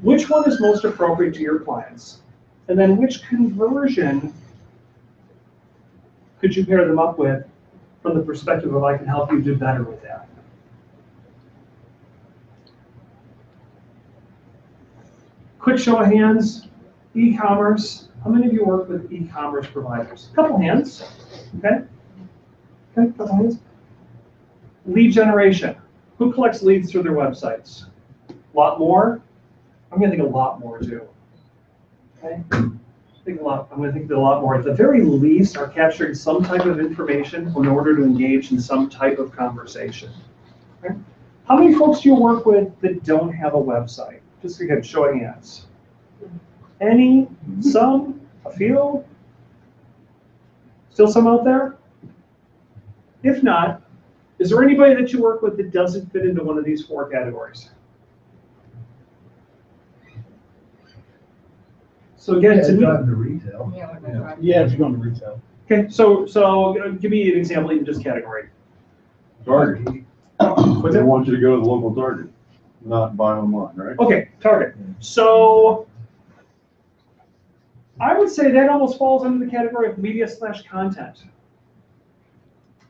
Which one is most appropriate to your clients? And then which conversion could you pair them up with from the perspective of I can help you do better with that? Quick show of hands, e-commerce. How many of you work with e-commerce providers? A couple hands, okay? Okay, couple hands. Lead generation. Who collects leads through their websites? A lot more? I'm gonna think a lot more too, okay? I'm gonna think that a lot more. At the very least, are capturing some type of information in order to engage in some type of conversation. Okay? How many folks do you work with that don't have a website? Just again, show of hands. Any? Some? A few? Still some out there? If not, is there anybody that you work with that doesn't fit into one of these 4 categories? So again, to retail. Yeah, if you're going to retail. Okay, so give me an example, even just category. Target. What's They that? want you to go to the local Target, not buy online, right? Okay, Target. So I would say that almost falls under the category of media/content.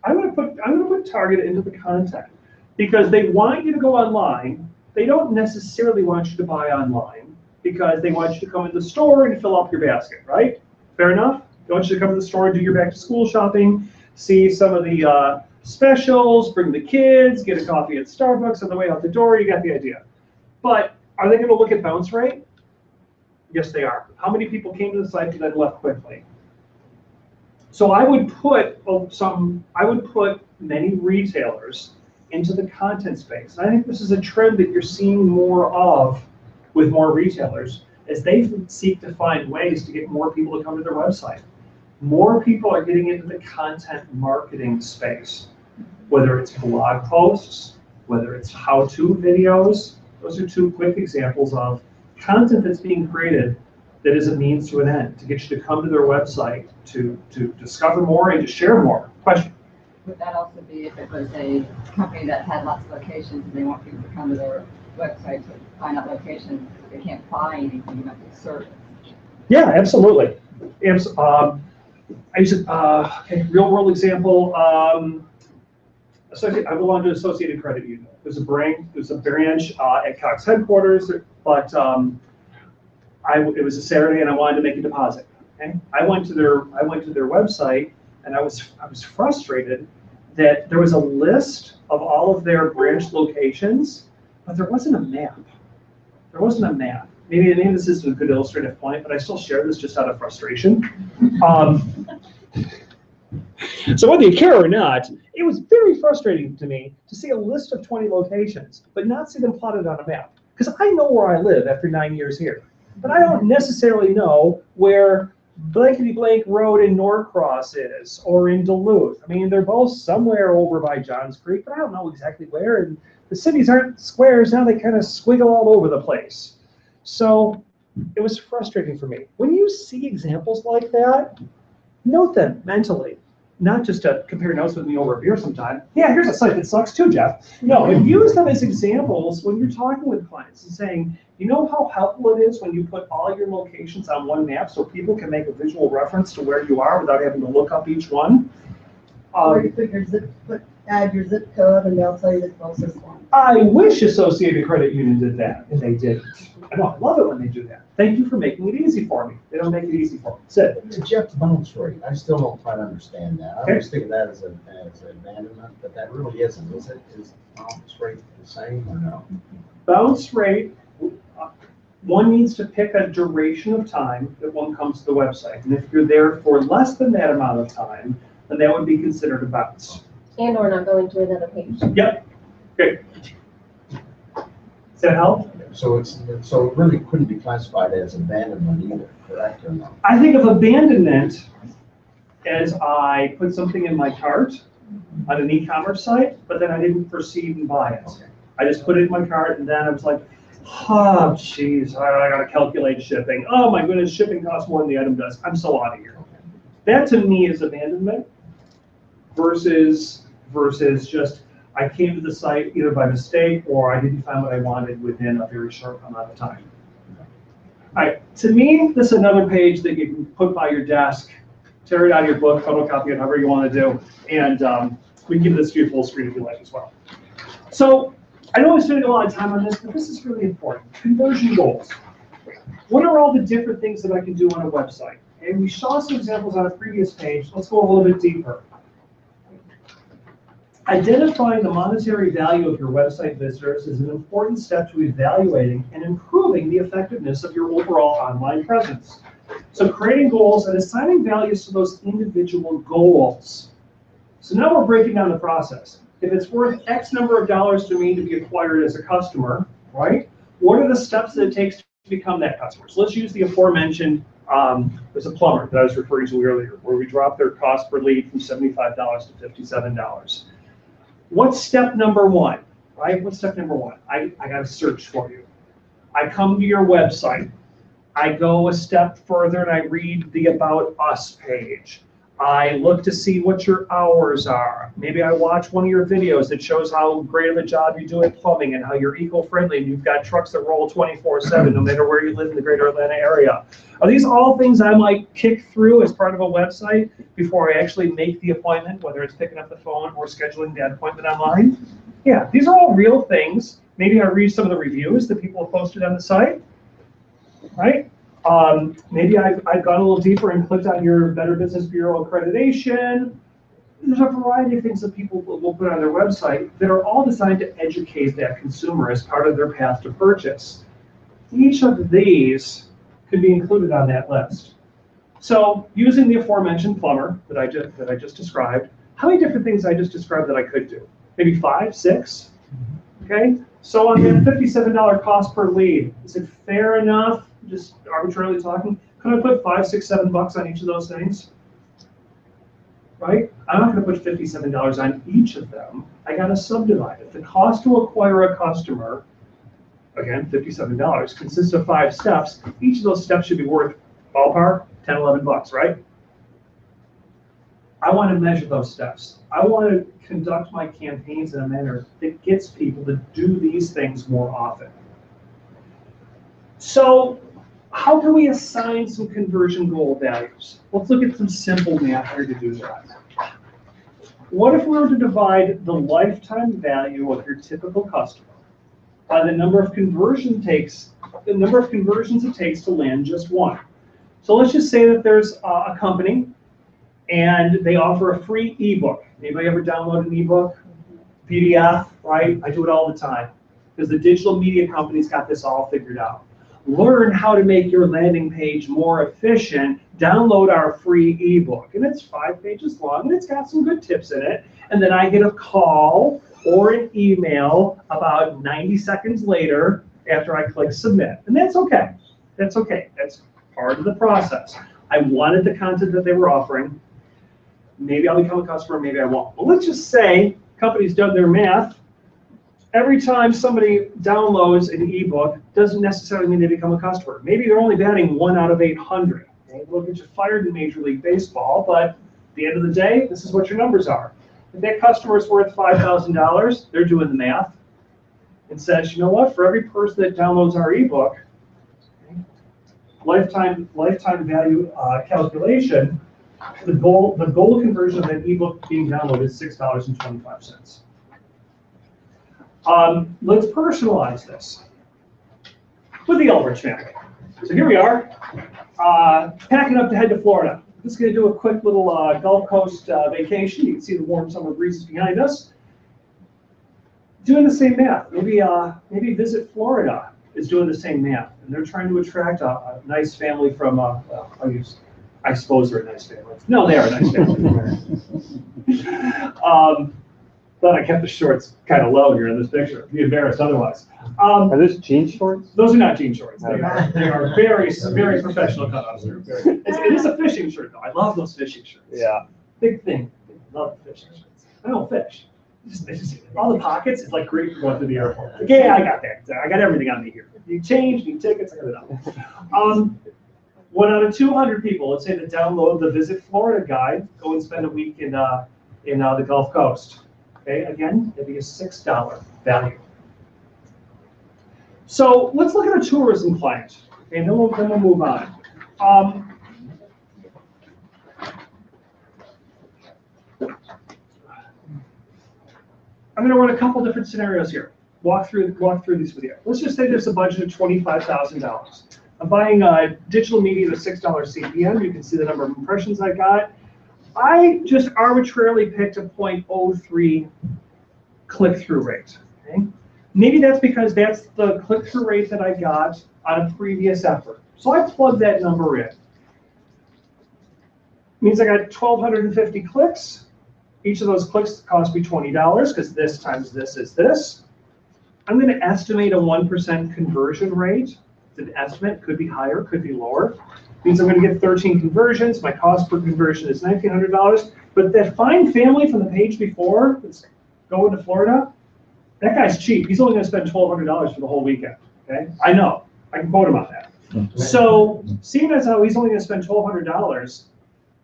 I'm gonna put Target into the content because they want you to go online. They don't necessarily want you to buy online because they want you to come in the store and fill up your basket, right? Fair enough? They want you to come to the store and do your back to school shopping, see some of the specials, bring the kids, get a coffee at Starbucks on the way out the door. You got the idea. But are they going to look at bounce rate? Yes, they are. How many people came to the site and then left quickly? So I would put many retailers into the content space. And I think this is a trend that you're seeing more of with more retailers as they seek to find ways to get more people to come to their website. More people are getting into the content marketing space, whether it's blog posts, whether it's how-to videos. Those are 2 quick examples of content that's being created that is a means to an end, to get you to come to their website, to discover more and to share more. Question? Would that also be if it was a company that had lots of locations and they want people to come to their website to find out locations, they can't find anything about the service? Yeah, absolutely. I use okay, real world example. I belong to Associated Credit Union. There's a branch at Cox headquarters, but it was a Saturday and I wanted to make a deposit. Okay? I went to their website and I was frustrated that there was a list of all of their branch locations, but there wasn't a map. There wasn't a map. Maybe this is a good illustrative point, but I still share this just out of frustration. So whether you care or not, it was very frustrating to me to see a list of 20 locations, but not see them plotted on a map. Because I know where I live after 9 years here, but I don't necessarily know where blankety blank road in Norcross is, or in Duluth. I mean, they're both somewhere over by Johns Creek, but I don't know exactly where. And the cities aren't squares now; they kind of squiggle all over the place. So it was frustrating for me. When you see examples like that, note them mentally. not just to compare notes with me over a beer sometime. Yeah, here's a site that sucks too, Jeff. No, and use them as examples when you're talking with clients and saying, you know how helpful it is when you put all your locations on one map so people can make a visual reference to where you are without having to look up each one? Or you put your add your zip code and they'll tell you the closest one. I wish Associated Credit Union did that, and they didn't. I know, I love it when they do that. Thank you for making it easy for me. They don't make it easy for me. Sid. Jeff's bounce rate, I still don't quite understand that. I always think of that as an abandonment, but that really isn't, is it? Is bounce rate the same or no? Bounce rate, one needs to pick a duration of time that one comes to the website. And if you're there for less than that amount of time, then that would be considered a bounce. And or not going to another page. Yep. Great. Does that help? So so it really couldn't be classified as abandonment either, correct or no? I think of abandonment as I put something in my cart on an e-commerce site, but then I didn't proceed and buy it. I just put it in my cart and then I was like, oh, jeez, I gotta calculate shipping. Oh my goodness, shipping costs more than the item does. I'm so out of here. That to me is abandonment versus just I came to the site either by mistake or I didn't find what I wanted within a very short amount of time. All right, to me, this is another page that you can put by your desk, tear it out of your book, photocopy it, however you want to do, and we can give this to you full screen if you like as well. So I know I'm spending a lot of time on this, but this is really important. Conversion goals. What are all the different things that I can do on a website? And we saw some examples on a previous page. Let's go a little bit deeper. Identifying the monetary value of your website visitors is an important step to evaluating and improving the effectiveness of your overall online presence. So creating goals and assigning values to those individual goals. So now we're breaking down the process. If it's worth X number of dollars to me to be acquired as a customer, right? What are the steps that it takes to become that customer? So let's use the aforementioned, there's a plumber that I was referring to earlier, where we dropped their cost per lead from $75 to $57. What's step number one, right? What's step number one? I got to search for you. I come to your website. I go a step further and I read the About Us page. I look to see what your hours are. Maybe I watch one of your videos that shows how great of a job you do at plumbing and how you're eco-friendly and you've got trucks that roll 24/7 no matter where you live in the greater Atlanta area. Are these all things I might kick through as part of a website before I actually make the appointment, whether it's picking up the phone or scheduling that appointment online? Yeah, these are all real things. Maybe I read some of the reviews that people have posted on the site, right? Maybe I've gone a little deeper and clicked on your Better Business Bureau accreditation. There's a variety of things that people will put on their website that are all designed to educate that consumer as part of their path to purchase. Each of these could be included on that list. So using the aforementioned plumber that I just described, how many different things I just described that I could do? Maybe 5, 6? Okay, so on that $57 cost per lead, is it fair enough? Just arbitrarily talking, could I put $5, $6, $7 on each of those things? Right? I'm not going to put $57 on each of them. I got to subdivide it. The cost to acquire a customer, again, $57, consists of 5 steps. Each of those steps should be worth ballpark $10, $11, right? I want to measure those steps. I want to conduct my campaigns in a manner that gets people to do these things more often. So how can we assign some conversion goal values? Let's look at some simple math here to do that. What if we were to divide the lifetime value of your typical customer by the number of conversions it takes to land just one? So let's just say that there's a company and they offer a free ebook. Anybody ever download an ebook? PDF, right? I do it all the time because the digital media companies got this all figured out. Learn how to make your landing page more efficient, download our free ebook. And it's 5 pages long and it's got some good tips in it. And then I get a call or an email about 90 seconds later after I click submit. And that's okay. That's okay. That's part of the process. I wanted the content that they were offering. Maybe I'll become a customer, maybe I won't. But let's just say company's done their math. Every time somebody downloads an ebook doesn't necessarily mean they become a customer. Maybe they're only batting 1 out of 800. Okay? They'll get you fired in Major League Baseball, but At the end of the day, this is what your numbers are. If that customer is worth $5,000, they're doing the math and says, you know what, for every person that downloads our ebook, lifetime value calculation, the goal conversion of that ebook being downloaded is $6.25. Let's personalize this with the Elbridge family. So here we are, packing up to head to Florida. Just going to do a quick little Gulf Coast vacation. You can see the warm summer breezes behind us. Doing the same math. Maybe Visit Florida is doing the same math, and they're trying to attract a nice family from. Well, I suppose they're a nice family. No, they are a nice family. Thought I kept the shorts kind of low here in this picture. Be embarrassed otherwise. Are those jean shorts? Those are not jean shorts. They are very, very professional cutoffs. It is a fishing shirt, though. I love those fishing shirts. Yeah. Big thing. I love fishing shirts. I don't fish. All the pockets, it's like great for going through the airport. Like, yeah, I got that. I got everything on me here. You change, you tickets, I got it all. 1 out of 200 people, let's say, that download the Visit Florida guide, go and spend a week in the Gulf Coast. Okay, again, it'd be a $6 value. So let's look at a tourism client, okay, and then we'll move on. I'm going to run a couple different scenarios here. Walk through these with you. Let's just say there's a budget of $25,000. I'm buying digital media at a $6 CPM. You can see the number of impressions I got. I just arbitrarily picked a 0.03 click-through rate. Okay? Maybe that's because that's the click-through rate that I got on a previous effort. So I plugged that number in. Means I got 1,250 clicks. Each of those clicks cost me $20 because this times this is this. I'm going to estimate a 1% conversion rate. It's an estimate, could be higher, could be lower. Means I'm going to get 13 conversions. My cost per conversion is $1,900. But that fine family from the page before that's going to Florida, that guy's cheap. He's only going to spend $1,200 for the whole weekend. Okay, I know. I can quote him on that. So seeing as how he's only going to spend $1,200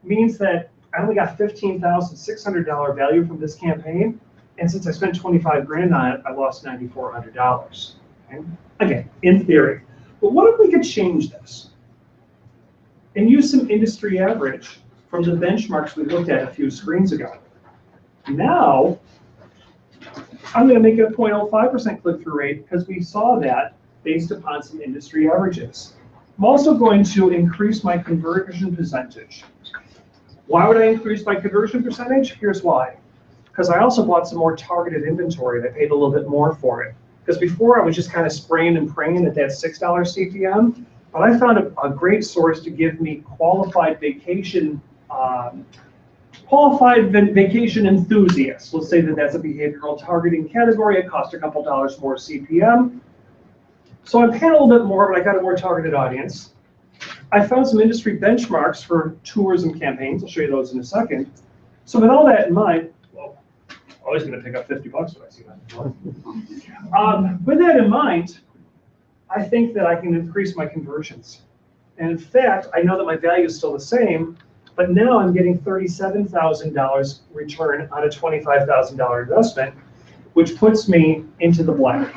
means that I only got $15,600 value from this campaign, and since I spent 25 grand on it, I lost $9,400. Okay? Again, in theory. But what if we could change this and use some industry average from the benchmarks we looked at a few screens ago? Now, I'm going to make it a 0.05% click-through rate because we saw that based upon some industry averages. I'm also going to increase my conversion percentage. Why would I increase my conversion percentage? Here's why. Because I also bought some more targeted inventory and I paid a little bit more for it. Because before I was just kind of spraying and praying at that $6 CPM, but I found a great source to give me qualified vacation enthusiasts. Let's say that that's a behavioral targeting category. It cost a couple dollars more CPM. So I'm paying a little bit more, but I got a more targeted audience. I found some industry benchmarks for tourism campaigns. I'll show you those in a second. So with all that in mind, well, I'm always going to pick up $50 when I see that. With that in mind, I think that I can increase my conversions. And in fact, I know that my value is still the same, but now I'm getting $37,000 return on a $25,000 investment, which puts me into the black.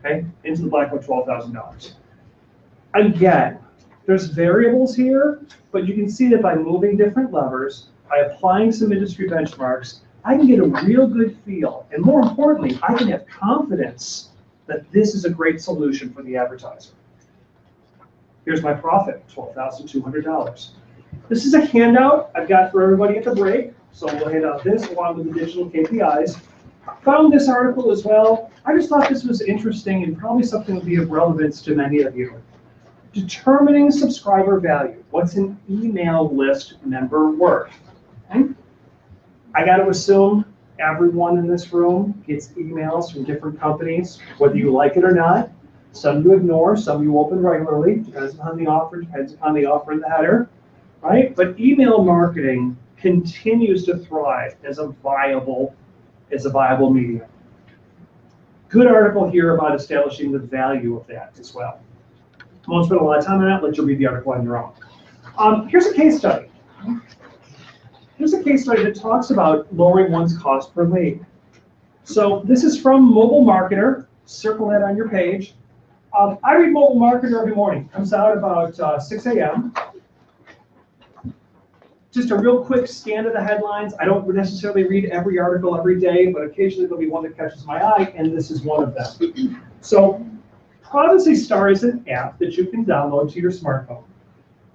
Okay, into the black with $12,000. Again, there's variables here, but you can see that by moving different levers, by applying some industry benchmarks, I can get a real good feel. And more importantly, I can have confidence that this is a great solution for the advertiser. Here's my profit, $12,200. This is a handout I've got for everybody at the break. So we'll hand out this along with the digital KPIs. Found this article as well. I just thought this was interesting and probably something that would be of relevance to many of you. Determining subscriber value. What's an email list member worth? Okay. I got to assume everyone in this room gets emails from different companies, whether you like it or not. Some you ignore, some you open regularly. Depends upon the offer, depends upon the offer in the header, right? But email marketing continues to thrive as a viable medium. Good article here about establishing the value of that as well. I won't spend a lot of time on that. Let you read the article on your own. Here's a case study. here's a case study that talks about lowering one's cost per lead. So this is from Mobile Marketer. Circle that on your page. I read Mobile Marketer every morning. Comes out about 6 a.m. Just a real quick scan of the headlines. I don't necessarily read every article every day, but occasionally there'll be one that catches my eye, and this is one of them. So Privacy Star is an app that you can download to your smartphone.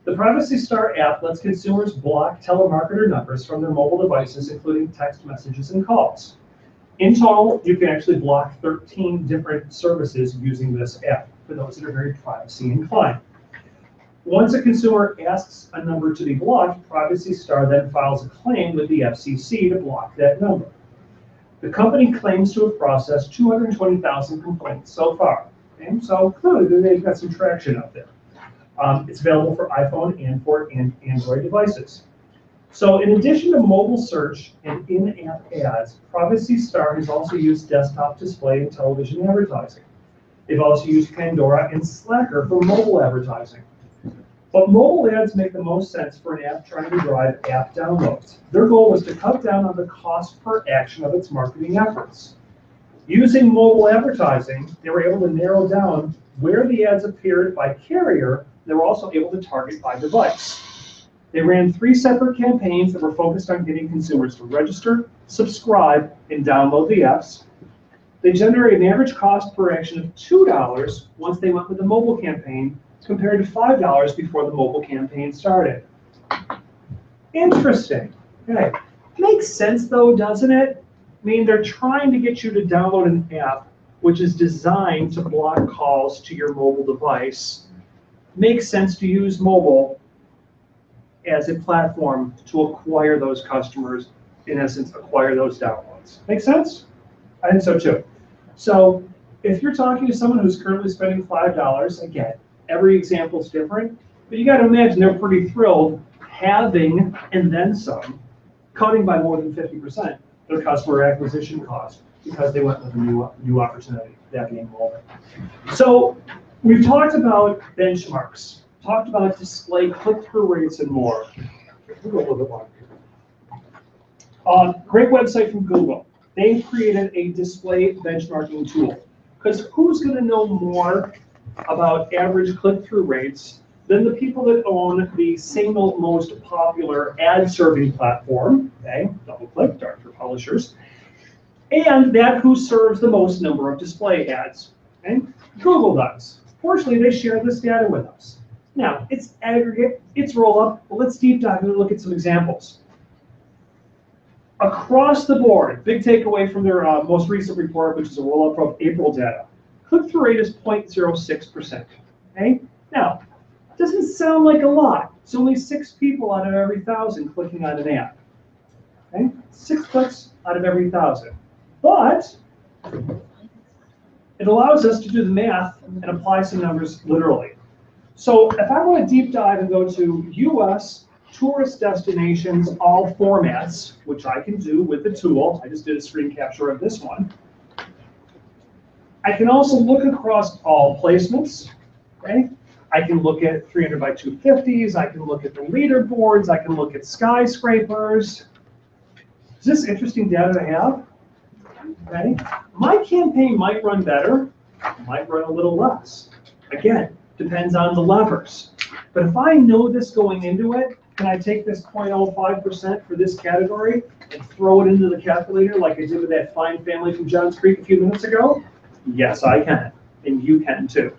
The Privacy Star app lets consumers block telemarketer numbers from their mobile devices, including text messages and calls. In total, you can actually block 13 different services using this app, for those that are very privacy inclined. Once a consumer asks a number to be blocked, Privacy Star then files a claim with the FCC to block that number. The company claims to have processed 220,000 complaints so far, and so clearly they've got some traction out there. It's available for iPhone and for Android devices. So in addition to mobile search and in-app ads, Privacy Star has also used desktop display and television advertising. They've also used Pandora and Slacker for mobile advertising. But mobile ads make the most sense for an app trying to drive app downloads. Their goal was to cut down on the cost per action of its marketing efforts. Using mobile advertising, they were able to narrow down where the ads appeared by carrier. They were also able to target by device. They ran 3 separate campaigns that were focused on getting consumers to register, subscribe, and download the apps. They generated an average cost per action of $2 once they went with the mobile campaign, compared to $5 before the mobile campaign started. Interesting. Okay. Makes sense though, doesn't it? I mean, they're trying to get you to download an app which is designed to block calls to your mobile device. Makes sense to use mobile as a platform to acquire those customers, in essence, acquire those downloads. Make sense? I think so too. So if you're talking to someone who's currently spending $5, again, every example is different, but you got to imagine they're pretty thrilled having, and then some, cutting by more than 50% their customer acquisition cost because they went with a new opportunity, that being mobile. So we've talked about benchmarks, talked about display click-through rates and more. We'll go a little bit longer. Great website from Google. They've created a display benchmarking tool, because who's going to know more about average click-through rates than the people that own the single most popular ad serving platform, okay, DoubleClick, Dr. Publishers, and that who serves the most number of display ads, okay? Google does. Fortunately, they share this data with us. Now, it's aggregate, it's roll-up, but let's deep dive and look at some examples. Across the board, big takeaway from their most recent report, which is a roll-up of April data. Click-through rate is 0.06%. Okay? Now, it doesn't sound like a lot. It's only 6 people out of every 1,000 clicking on an app. Okay? 6 clicks out of every 1,000. But it allows us to do the math and apply some numbers literally. So if I want to deep dive and go to US tourist destinations, all formats, which I can do with the tool, I just did a screen capture of this one. I can also look across all placements, okay? I can look at 300 by 250s, I can look at the leaderboards, I can look at skyscrapers. Is this interesting data to have? Okay. My campaign might run better, might run a little less. Again, depends on the levers. But if I know this going into it, can I take this 0.05% for this category and throw it into the calculator like I did with that fine family from Johns Creek a few minutes ago? Yes, I can, and you can too.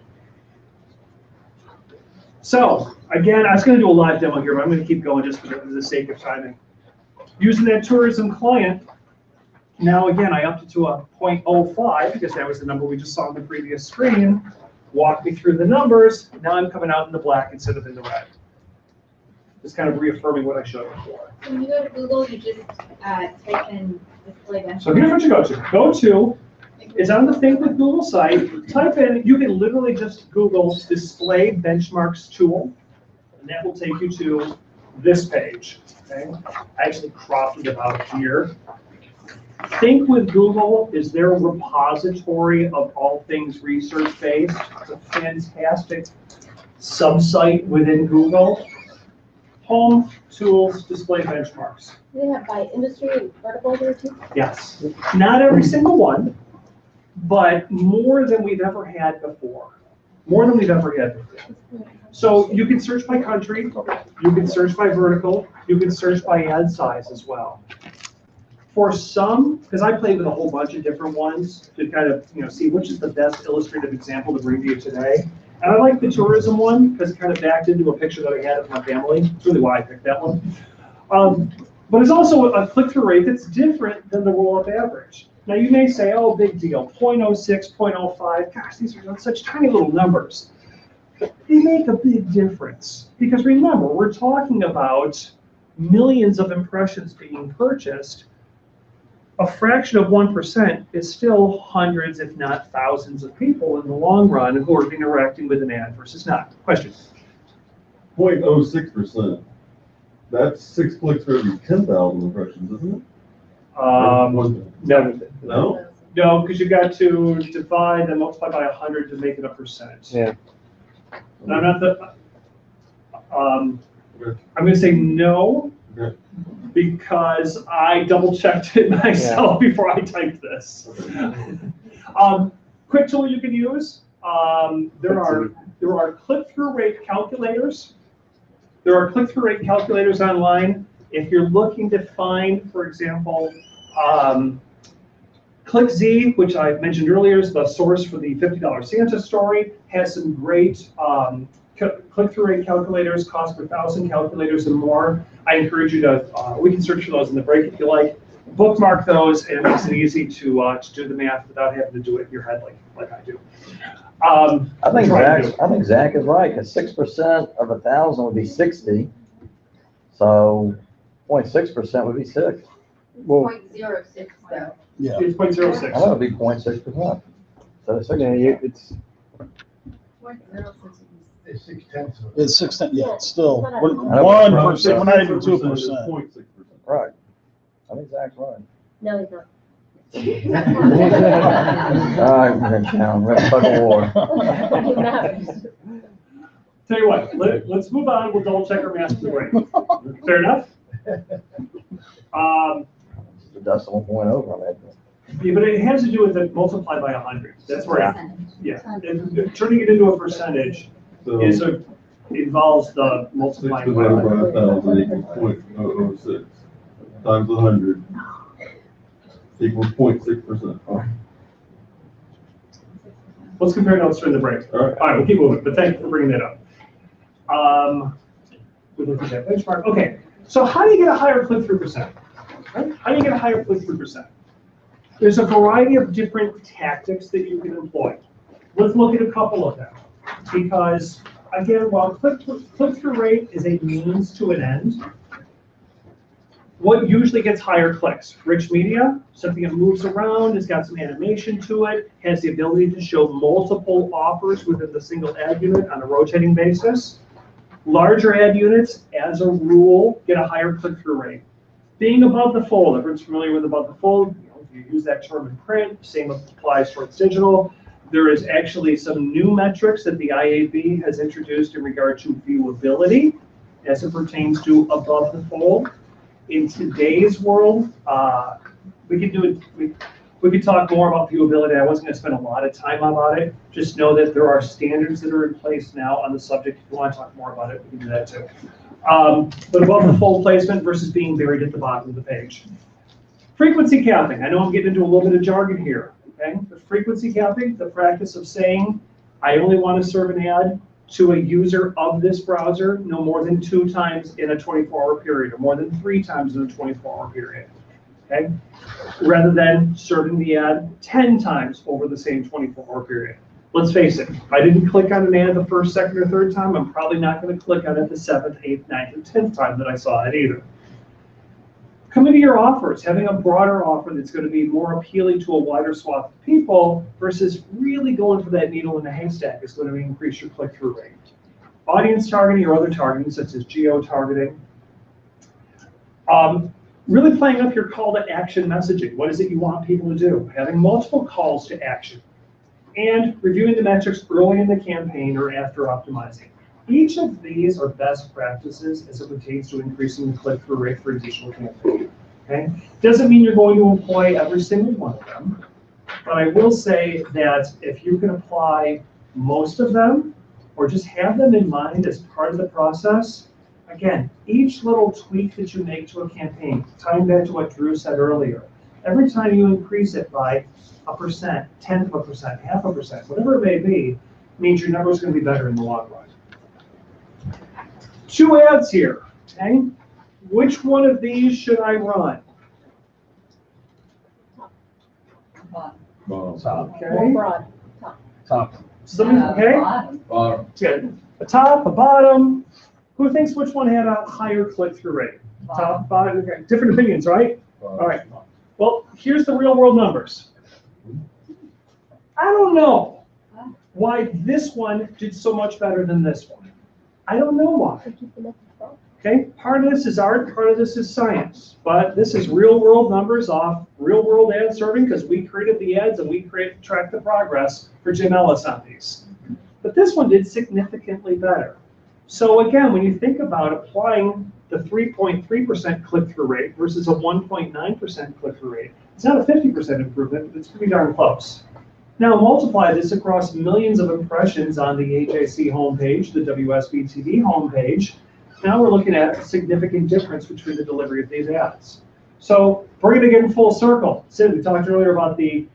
So, again, I was going to do a live demo here, but I'm going to keep going just for the sake of timing. Using that tourism client, now again, I upped it to a 0.05 because that was the number we just saw on the previous screen. Walk me through the numbers. Now I'm coming out in the black instead of in the red. Just kind of reaffirming what I showed before. When you go to Google, you just type in display benchmark. So here's what you go to. Go to is on the Think with Google site. Type in, you can literally just Google display benchmarks tool, and that will take you to this page. Okay? I actually cropped it about here. Think with Google is their repository of all things research-based. It's a fantastic sub-site within Google. Home tools display benchmarks. Do they have by industry and vertical here too? Yes. Not every single one, but more than we've ever had before. More than we've ever had before. So you can search by country, you can search by vertical, you can search by ad size as well. For some, because I played with a whole bunch of different ones to kind of see which is the best illustrative example to bring to you today. And I like the tourism one because it kind of backed into a picture that I had of my family. That's really why I picked that one. But it's also a click-through rate that's different than the roll-up average. Now you may say, oh, big deal, 0.06, 0.05, gosh, these are such tiny little numbers. They make a big difference. Because remember, we're talking about millions of impressions being purchased. A fraction of 1% is still hundreds, if not thousands of people in the long run who are interacting with an ad versus not. Question? 0.06%. That's 6 clicks for every 10,000 impressions, isn't it? No, because you got to divide and multiply by 100 to make it a percent. Yeah. And I'm not I'm going to say no. Okay. Because I double checked it myself before I typed this. Quick tool you can use. There are click-through rate calculators. There are click-through rate calculators online. If you're looking to find, for example, ClickZ, which I mentioned earlier is the source for the $50 Santa story, has some great click-through rate calculators, cost per 1,000 calculators and more. I encourage you to, we can search for those in the break if you like. Bookmark those, and it makes it easy to do the math without having to do it in your head like I do. I think Zach is right, because 6% of 1,000 would be 60. So 0.6% would be 6. Well, 0.06 though. Yeah. It's 0.06. I thought it would be 0.6%. So it's 6%. yeah, it's 0.06. It's 0.6. It's 6, yeah, it's still I know. 1%, we're not even 2%. 0.6%. Right. I think Zach's right. No, he's not. All right, we're going to tug of war. Tell you what, let's move on. We'll double check our math at the break. Fair enough? The decimal point over on that. Yeah, but it has to do with the multiply by 100. That's where, if turning it into a percentage So involves the 6 multiplying by divided by 100. 1,000 equals 0.006 times 100 equals 0.6%. Let's compare notes during the break. All right, we'll keep moving, but thank you for bringing that up. We looked at that benchmark. Okay, so how do you get a higher click-through percent? Right? How do you get a higher click-through percent? There's a variety of different tactics that you can employ. Let's look at a couple of them. Because, again, while click-through rate is a means to an end, what usually gets higher clicks? Rich media, something that moves around, has got some animation to it, has the ability to show multiple offers within the single ad unit on a rotating basis. Larger ad units, as a rule, get a higher click-through rate. Being above the fold, everyone's familiar with above the fold, you use that term in print, same applies towards digital. There is actually some new metrics that the IAB has introduced in regard to viewability as it pertains to above the fold. In today's world, we could talk more about viewability. I wasn't going to spend a lot of time about it. Just know that there are standards that are in place now on the subject. If you want to talk more about it, we can do that too. But above the fold placement versus being buried at the bottom of the page. Frequency capping. I know I'm getting into a little bit of jargon here. Okay? The frequency capping, the practice of saying, I only want to serve an ad to a user of this browser no more than 2 times in a 24-hour period, or more than 3 times in a 24-hour period. Okay? Rather than serving the ad 10 times over the same 24-hour period. Let's face it, if I didn't click on an ad the first, second, or third time, I'm probably not going to click on it the 7th, 8th, 9th, and 10th time that I saw it either. Coming to your offers, having a broader offer that's going to be more appealing to a wider swath of people versus really going for that needle in the haystack is going to increase your click-through rate. Audience targeting or other targeting, such as geo-targeting. Really playing up your call to action messaging. What is it you want people to do? Having multiple calls to action. And reviewing the metrics early in the campaign or after optimizing. Each of these are best practices as it pertains to increasing the click-through rate for a digital campaign. Okay? Doesn't mean you're going to employ every single one of them, but I will say that if you can apply most of them, or just have them in mind as part of the process, again, each little tweak that you make to a campaign, tying back to what Drew said earlier, every time you increase it by 1%, 1/10 of a percent, 1/2 a percent, whatever it may be, means your number is going to be better in the long run. 2 ads here, okay? Which one of these should I run? Top. Okay. More broad. Top. Somebody, okay? Bottom. Yeah, a top, a bottom. Who thinks which one had a higher click-through rate? Top, bottom, okay. Different opinions, right? All right. Well, here's the real world numbers. I don't know why this one did so much better than this one. I don't know why. Okay, part of this is art, part of this is science, but this is real world numbers off real world ad serving because we created the ads and we tracked the progress for Jim Ellis on these. But this one did significantly better. So again, when you think about applying the 3.3% click-through rate versus a 1.9% click-through rate, it's not a 50% improvement, but it's pretty darn close. Now multiply this across millions of impressions on the HAC homepage, the WSB TV homepage. Now we're looking at a significant difference between the delivery of these ads. So bring it again full circle. Sid, we talked earlier about the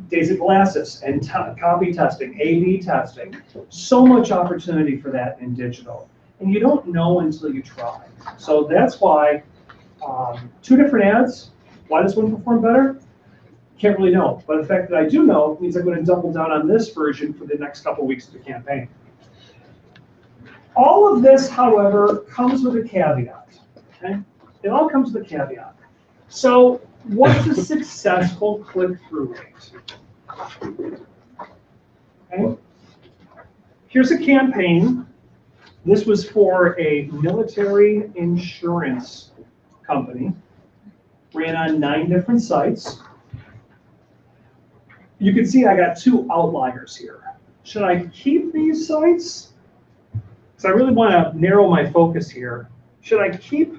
days of glasses and copy testing, A/B testing. So much opportunity for that in digital. And you don't know until you try. So that's why 2 different ads. Why does one perform better? Can't really know. But the fact that I do know means I'm going to double down on this version for the next couple weeks of the campaign. All of this, however, comes with a caveat. Okay? It all comes with a caveat. So what's a successful click-through rate? Okay? Here's a campaign. This was for a military insurance company. Ran on 9 different sites. You can see I got 2 outliers here. Should I keep these sites? So I really want to narrow my focus here. Should I keep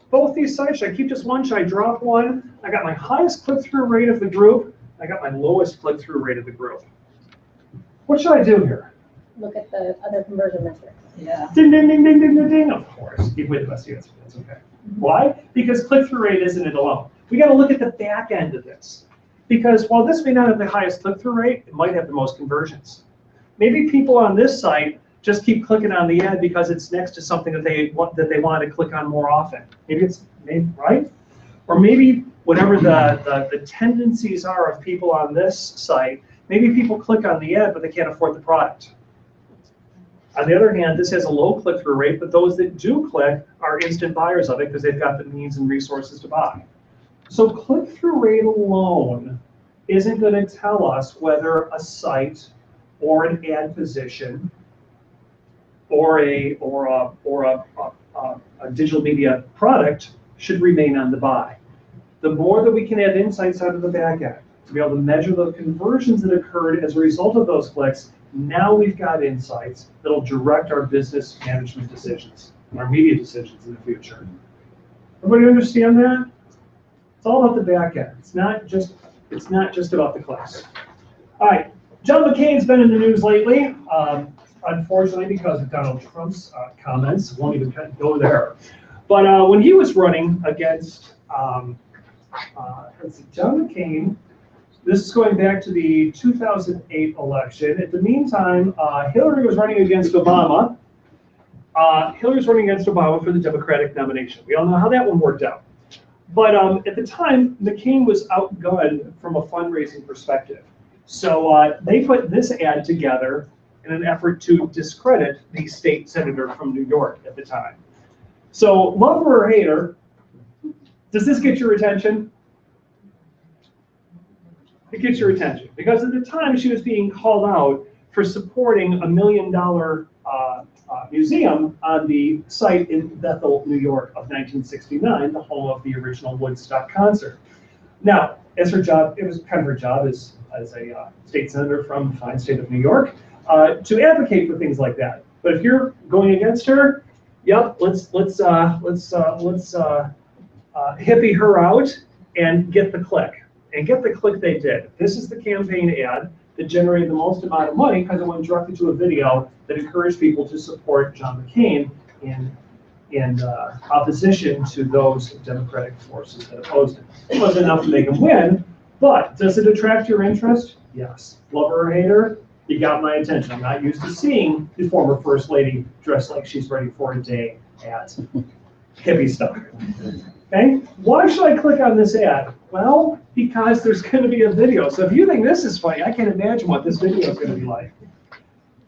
both these sites? Should I keep just one? Should I drop one? I got my highest click-through rate of the group. I got my lowest click-through rate of the group. What should I do here? Look at the other conversion metrics. Yeah. Ding, ding, ding, ding, ding, ding, ding. Of course, give away the best answer. That's okay. Why? Because click-through rate isn't it alone. We got to look at the back end of this. Because while this may not have the highest click-through rate, it might have the most conversions. Maybe people on this site just keep clicking on the ad because it's next to something that they want to click on more often. Maybe right? Or maybe whatever the tendencies are of people on this site, maybe people click on the ad, but they can't afford the product. On the other hand, this has a low click-through rate, but those that do click are instant buyers of it because they've got the means and resources to buy. So click-through rate alone isn't going to tell us whether a site or an ad position or a digital media product should remain on the buy. The more that we can add insights out of the back end to be able to measure the conversions that occurred as a result of those clicks, now we've got insights that'll direct our business management decisions and our media decisions in the future. Everybody understand that? It's all about the back end. It's not just about the clicks. All right, John McCain's been in the news lately. Unfortunately, because of Donald Trump's comments, won't even go there. But when he was running against, John McCain, this is going back to the 2008 election. At the meantime, Hillary was running against Obama. Hillary was running against Obama for the Democratic nomination. We all know how that one worked out. But at the time, McCain was outgunned from a fundraising perspective. So they put this ad together in an effort to discredit the state senator from New York at the time. So, love her or hate her, does this get your attention? It gets your attention because at the time she was being called out for supporting a $1 million museum on the site in Bethel, New York of 1969, the home of the original Woodstock concert. Now, as her job, it was kind of her job as a state senator from the fine state of New York. to advocate for things like that. But if you're going against her, yep, let's hippie her out and get the click. And get the click they did. This is the campaign ad that generated the most amount of money because it went directly to a video that encouraged people to support John McCain in opposition to those Democratic forces that opposed him. It wasn't enough to make him win, but does it attract your interest? Yes. Love her or hate her, you got my attention. I'm not used to seeing the former First Lady dressed like she's ready for a day at hippie stuff. Okay, why should I click on this ad? Well, because there's going to be a video. So if you think this is funny, I can't imagine what this video is going to be like.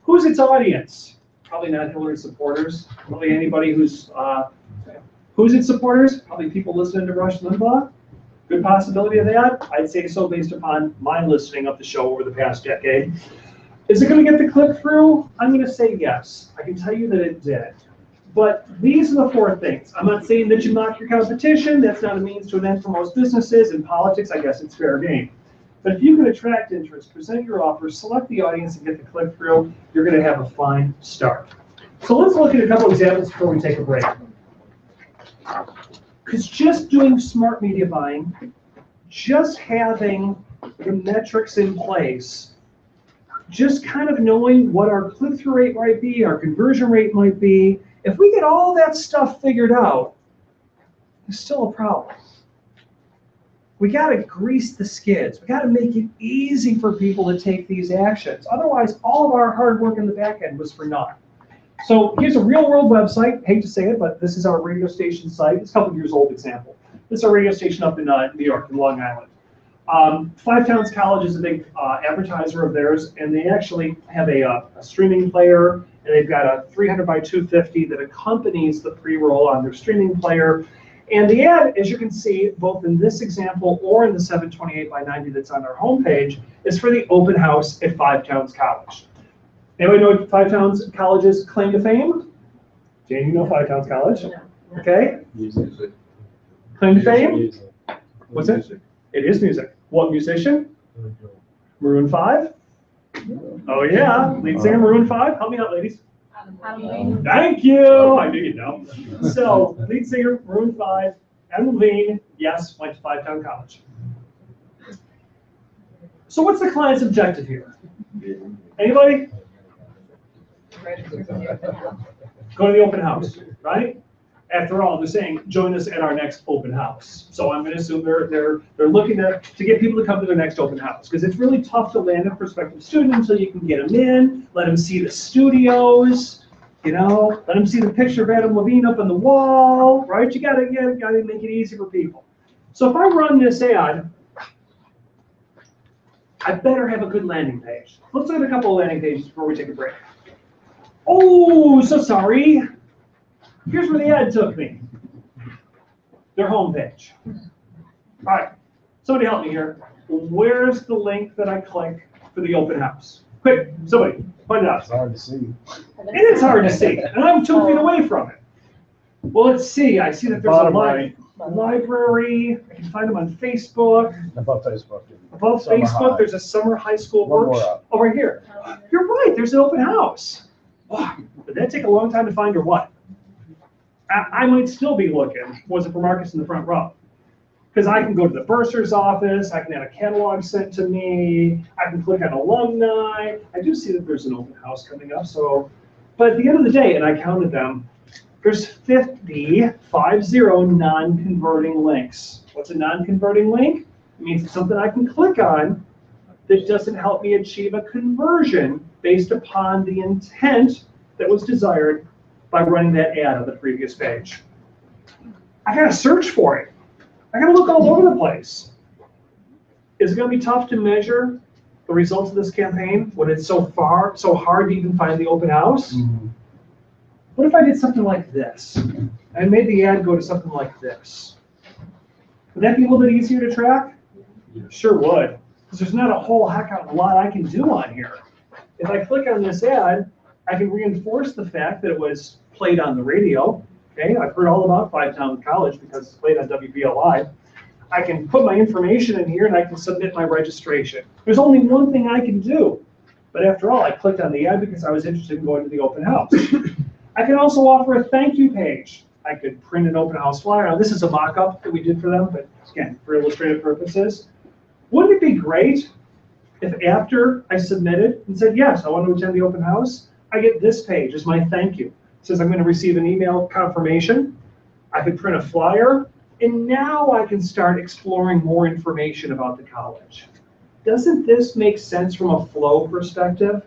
Who's its audience? Probably not Hillary supporters. Probably anybody who's its supporters? Probably people listening to Rush Limbaugh. Good possibility of that. I'd say so based upon my listening of the show over the past decade. Is it going to get the click through? I'm going to say yes. I can tell you that it did. But these are the 4 things. I'm not saying that you mock your competition. That's not a means to an end for most businesses. In politics, I guess it's fair game. But if you can attract interest, present your offer, select the audience, and get the click through, you're going to have a fine start. So let's look at a couple examples before we take a break. Because just doing smart media buying, just having the metrics in place, just kind of knowing what our click-through rate might be, our conversion rate might be, if we get all that stuff figured out, there's still a problem. We got to grease the skids. We got to make it easy for people to take these actions. Otherwise, all of our hard work in the back end was for naught. So here's a real-world website. Hate to say it, but this is our radio station site. It's a couple years old example. This is our radio station up in New York, in Long Island. Five Towns College is a big advertiser of theirs, and they actually have a streaming player, and they've got a 300 by 250 that accompanies the pre-roll on their streaming player. And the ad, as you can see, both in this example or in the 728 by 90 that's on our homepage, is for the open house at Five Towns College. Anybody know what Five Towns College's claim to fame? Jane, you know Five Towns College? Okay. Music. Claim to fame? Music. What's it? It is music. What musician? Maroon 5? Oh yeah, lead singer Maroon 5. Help me out, ladies. Thank you. I knew you'd know. So, lead singer Maroon 5, Adam Levine, yes, went to Five Town College. So what's the client's objective here? Anybody? Go to the open house, right? After all, they're saying, join us at our next open house. So I'm going to assume they're looking to get people to come to their next open house, because it's really tough to land a prospective student until you can get them in, let them see the studios, you know, let them see the picture of Adam Levine up on the wall, right? You gotta make it easy for people. So if I run this ad, I better have a good landing page. Let's look at a couple of landing pages before we take a break. Oh, so sorry. Here's where the ad took me. Their homepage. All right, somebody help me here. Where's the link that I click for the open house? Quick, somebody, point it out. It's hard to see. It is hard to see, and I'm 2 feet away from it. Well, let's see. I see that there's a library. I can find them on Facebook. Above Facebook. Above Facebook, there's a summer high school workshop. Oh, right here. You're right, there's an open house. Wow. Did that take a long time to find or what? I might still be looking. Was it for Marcus in the front row? Because I can go to the bursar's office, I can have a catalog sent to me, I can click on alumni. I do see that there's an open house coming up, so, but at the end of the day, and I counted them, there's 50 non-converting links. What's a non-converting link? It means it's something I can click on that doesn't help me achieve a conversion based upon the intent that was desired by running that ad on the previous page. I gotta search for it. I gotta look all over the place. Is it gonna be tough to measure the results of this campaign when it's so hard to even find the open house? Mm-hmm. What if I did something like this? And made the ad go to something like this? Would that be a little bit easier to track? Sure would, because there's not a whole heck of a lot I can do on here. If I click on this ad, I can reinforce the fact that it was played on the radio. Okay, I've heard all about Five Towns College because it's played on WBLI. I can put my information in here and I can submit my registration. There's only one thing I can do. But after all, I clicked on the ad because I was interested in going to the open house. I can also offer a thank you page. I could print an open house flyer. Now, this is a mock-up that we did for them, but again, for illustrative purposes. Wouldn't it be great if after I submitted and said, yes, I want to attend the open house, I get this page as my thank you. It says I'm going to receive an email confirmation. I could print a flyer, and now I can start exploring more information about the college. Doesn't this make sense from a flow perspective?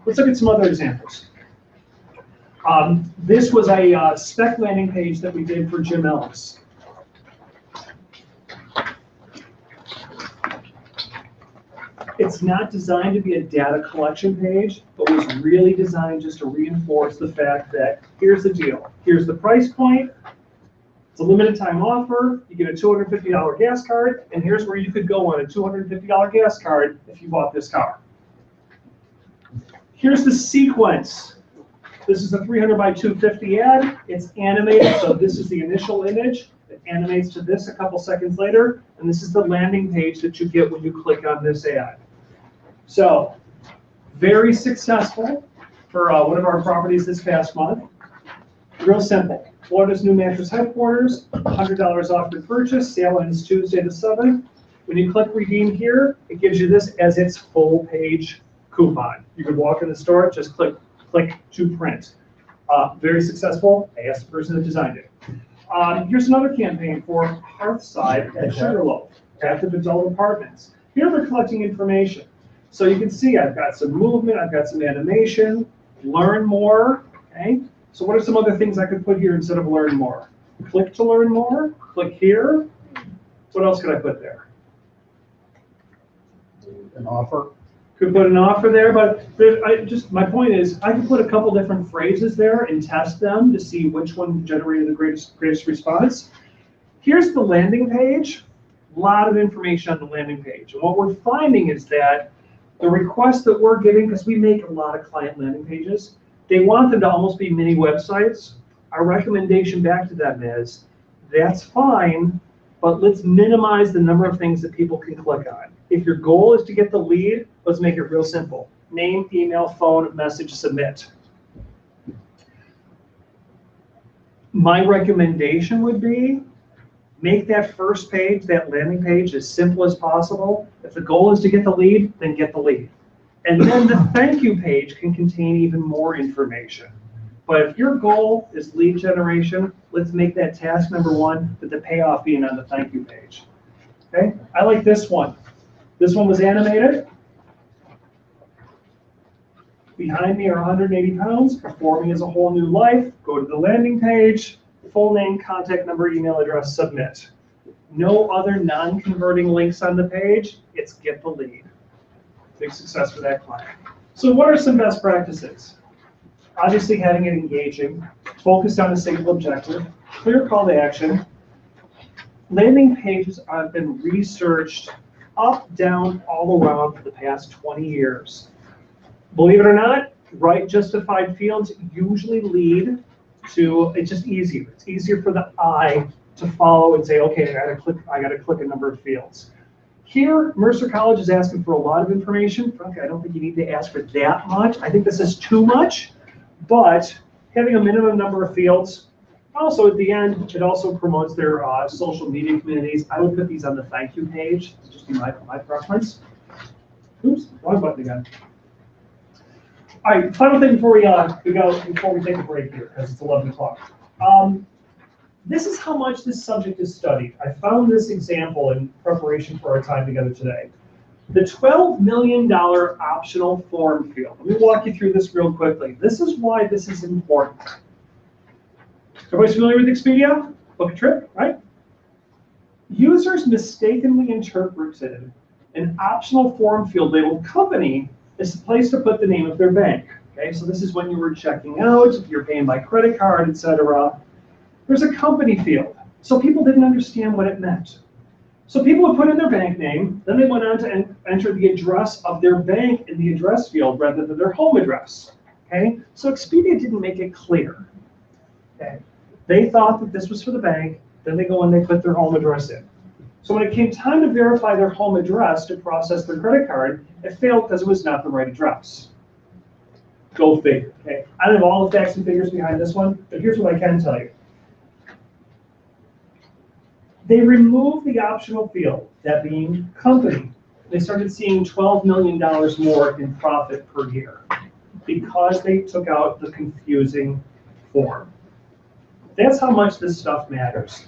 Let's look at some other examples. This was a spec landing page that we did for Jim Ellis. It's not designed to be a data collection page, but was really designed just to reinforce the fact that here's the deal. Here's the price point. It's a limited time offer. You get a $250 gas card, and here's where you could go on a $250 gas card if you bought this car. Here's the sequence. This is a 300 by 250 ad. It's animated, so this is the initial image. It animates to this a couple seconds later, and this is the landing page that you get when you click on this ad. So, very successful for one of our properties this past month. Real simple. Florida's new mattress headquarters, $100 off your purchase. Sale ends Tuesday the 7th. When you click redeem here, it gives you this as its full page coupon. You could walk in the store, just click to print. Very successful. I asked the person that designed it. Here's another campaign for Hearthside at Sugarloaf, active adult apartments. Here they're collecting information. So you can see I've got some movement, I've got some animation, learn more, okay? So what are some other things I could put here instead of learn more? Click to learn more, click here. What else could I put there? An offer. Could put an offer there, but my point is I could put a couple different phrases there and test them to see which one generated the greatest response. Here's the landing page. A lot of information on the landing page. And what we're finding is that the requests that we're getting, because we make a lot of client landing pages, they want them to almost be mini websites. Our recommendation back to them is, that's fine, but let's minimize the number of things that people can click on. If your goal is to get the lead, let's make it real simple. Name, email, phone, message, submit. My recommendation would be, make that first page, that landing page, as simple as possible. If the goal is to get the lead, then get the lead. And then the thank you page can contain even more information. But if your goal is lead generation, let's make that task number one, with the payoff being on the thank you page. Okay? I like this one. This one was animated. Behind me are 180 pounds. Before me is a whole new life. Go to the landing page. Full name, contact number, email address, submit. No other non-converting links on the page. It's get the lead. Big success for that client. So what are some best practices? Obviously having it engaging, focused on a single objective, clear call to action. Landing pages have been researched up, down, all around for the past 20 years. Believe it or not, right justified fields usually lead to, it's just easier. It's easier for the eye to follow and say, okay, I gotta click a number of fields. Here, Mercer College is asking for a lot of information. Frankly, I don't think you need to ask for that much. I think this is too much, but having a minimum number of fields. Also, at the end, it also promotes their social media communities. I would put these on the thank you page. It's just my preference. Oops, wrong button again. All right, final thing before we take a break here, because it's 11 o'clock. This is how much this subject is studied. I found this example in preparation for our time together today. The $12 million optional form field. Let me walk you through this real quickly. This is why this is important. Everybody's familiar with Expedia? Book a trip, right? Users mistakenly interpreted an optional form field labeled company as the place to put the name of their bank. Okay, so this is when you were checking out, if you're paying by credit card, etc. There's a company field. So people didn't understand what it meant. So people would put in their bank name, then they went on to enter the address of their bank in the address field rather than their home address. Okay, so Expedia didn't make it clear. Okay, they thought that this was for the bank, then they go and they put their home address in. So when it came time to verify their home address to process their credit card, it failed because it was not the right address. Go figure, okay? I don't have all the facts and figures behind this one, but here's what I can tell you. They removed the optional field, that being company. They started seeing $12 million more in profit per year because they took out the confusing form. That's how much this stuff matters.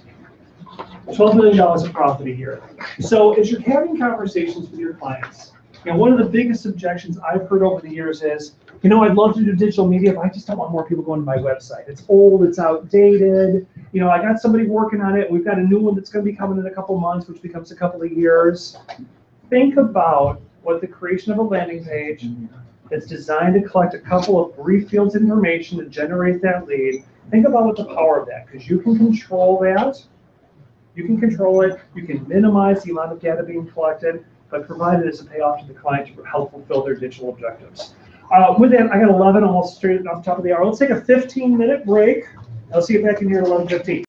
$12 million of profit a year. So as you're having conversations with your clients, one of the biggest objections I've heard over the years is, I'd love to do digital media, but I just don't want more people going to my website. It's old, it's outdated. I got somebody working on it. We've got a new one that's going to be coming in a couple months, which becomes a couple of years. Think about what the creation of a landing page that's designed to collect a couple of brief fields of information to generate that lead. Think about what the power of that, because you can control that. You can control it. You can minimize the amount of data being collected, but provide it as a payoff to the client to help fulfill their digital objectives. With that, I got 11, almost straight off the top of the hour. Let's take a 15-minute break. I'll see you back in here at 11:15.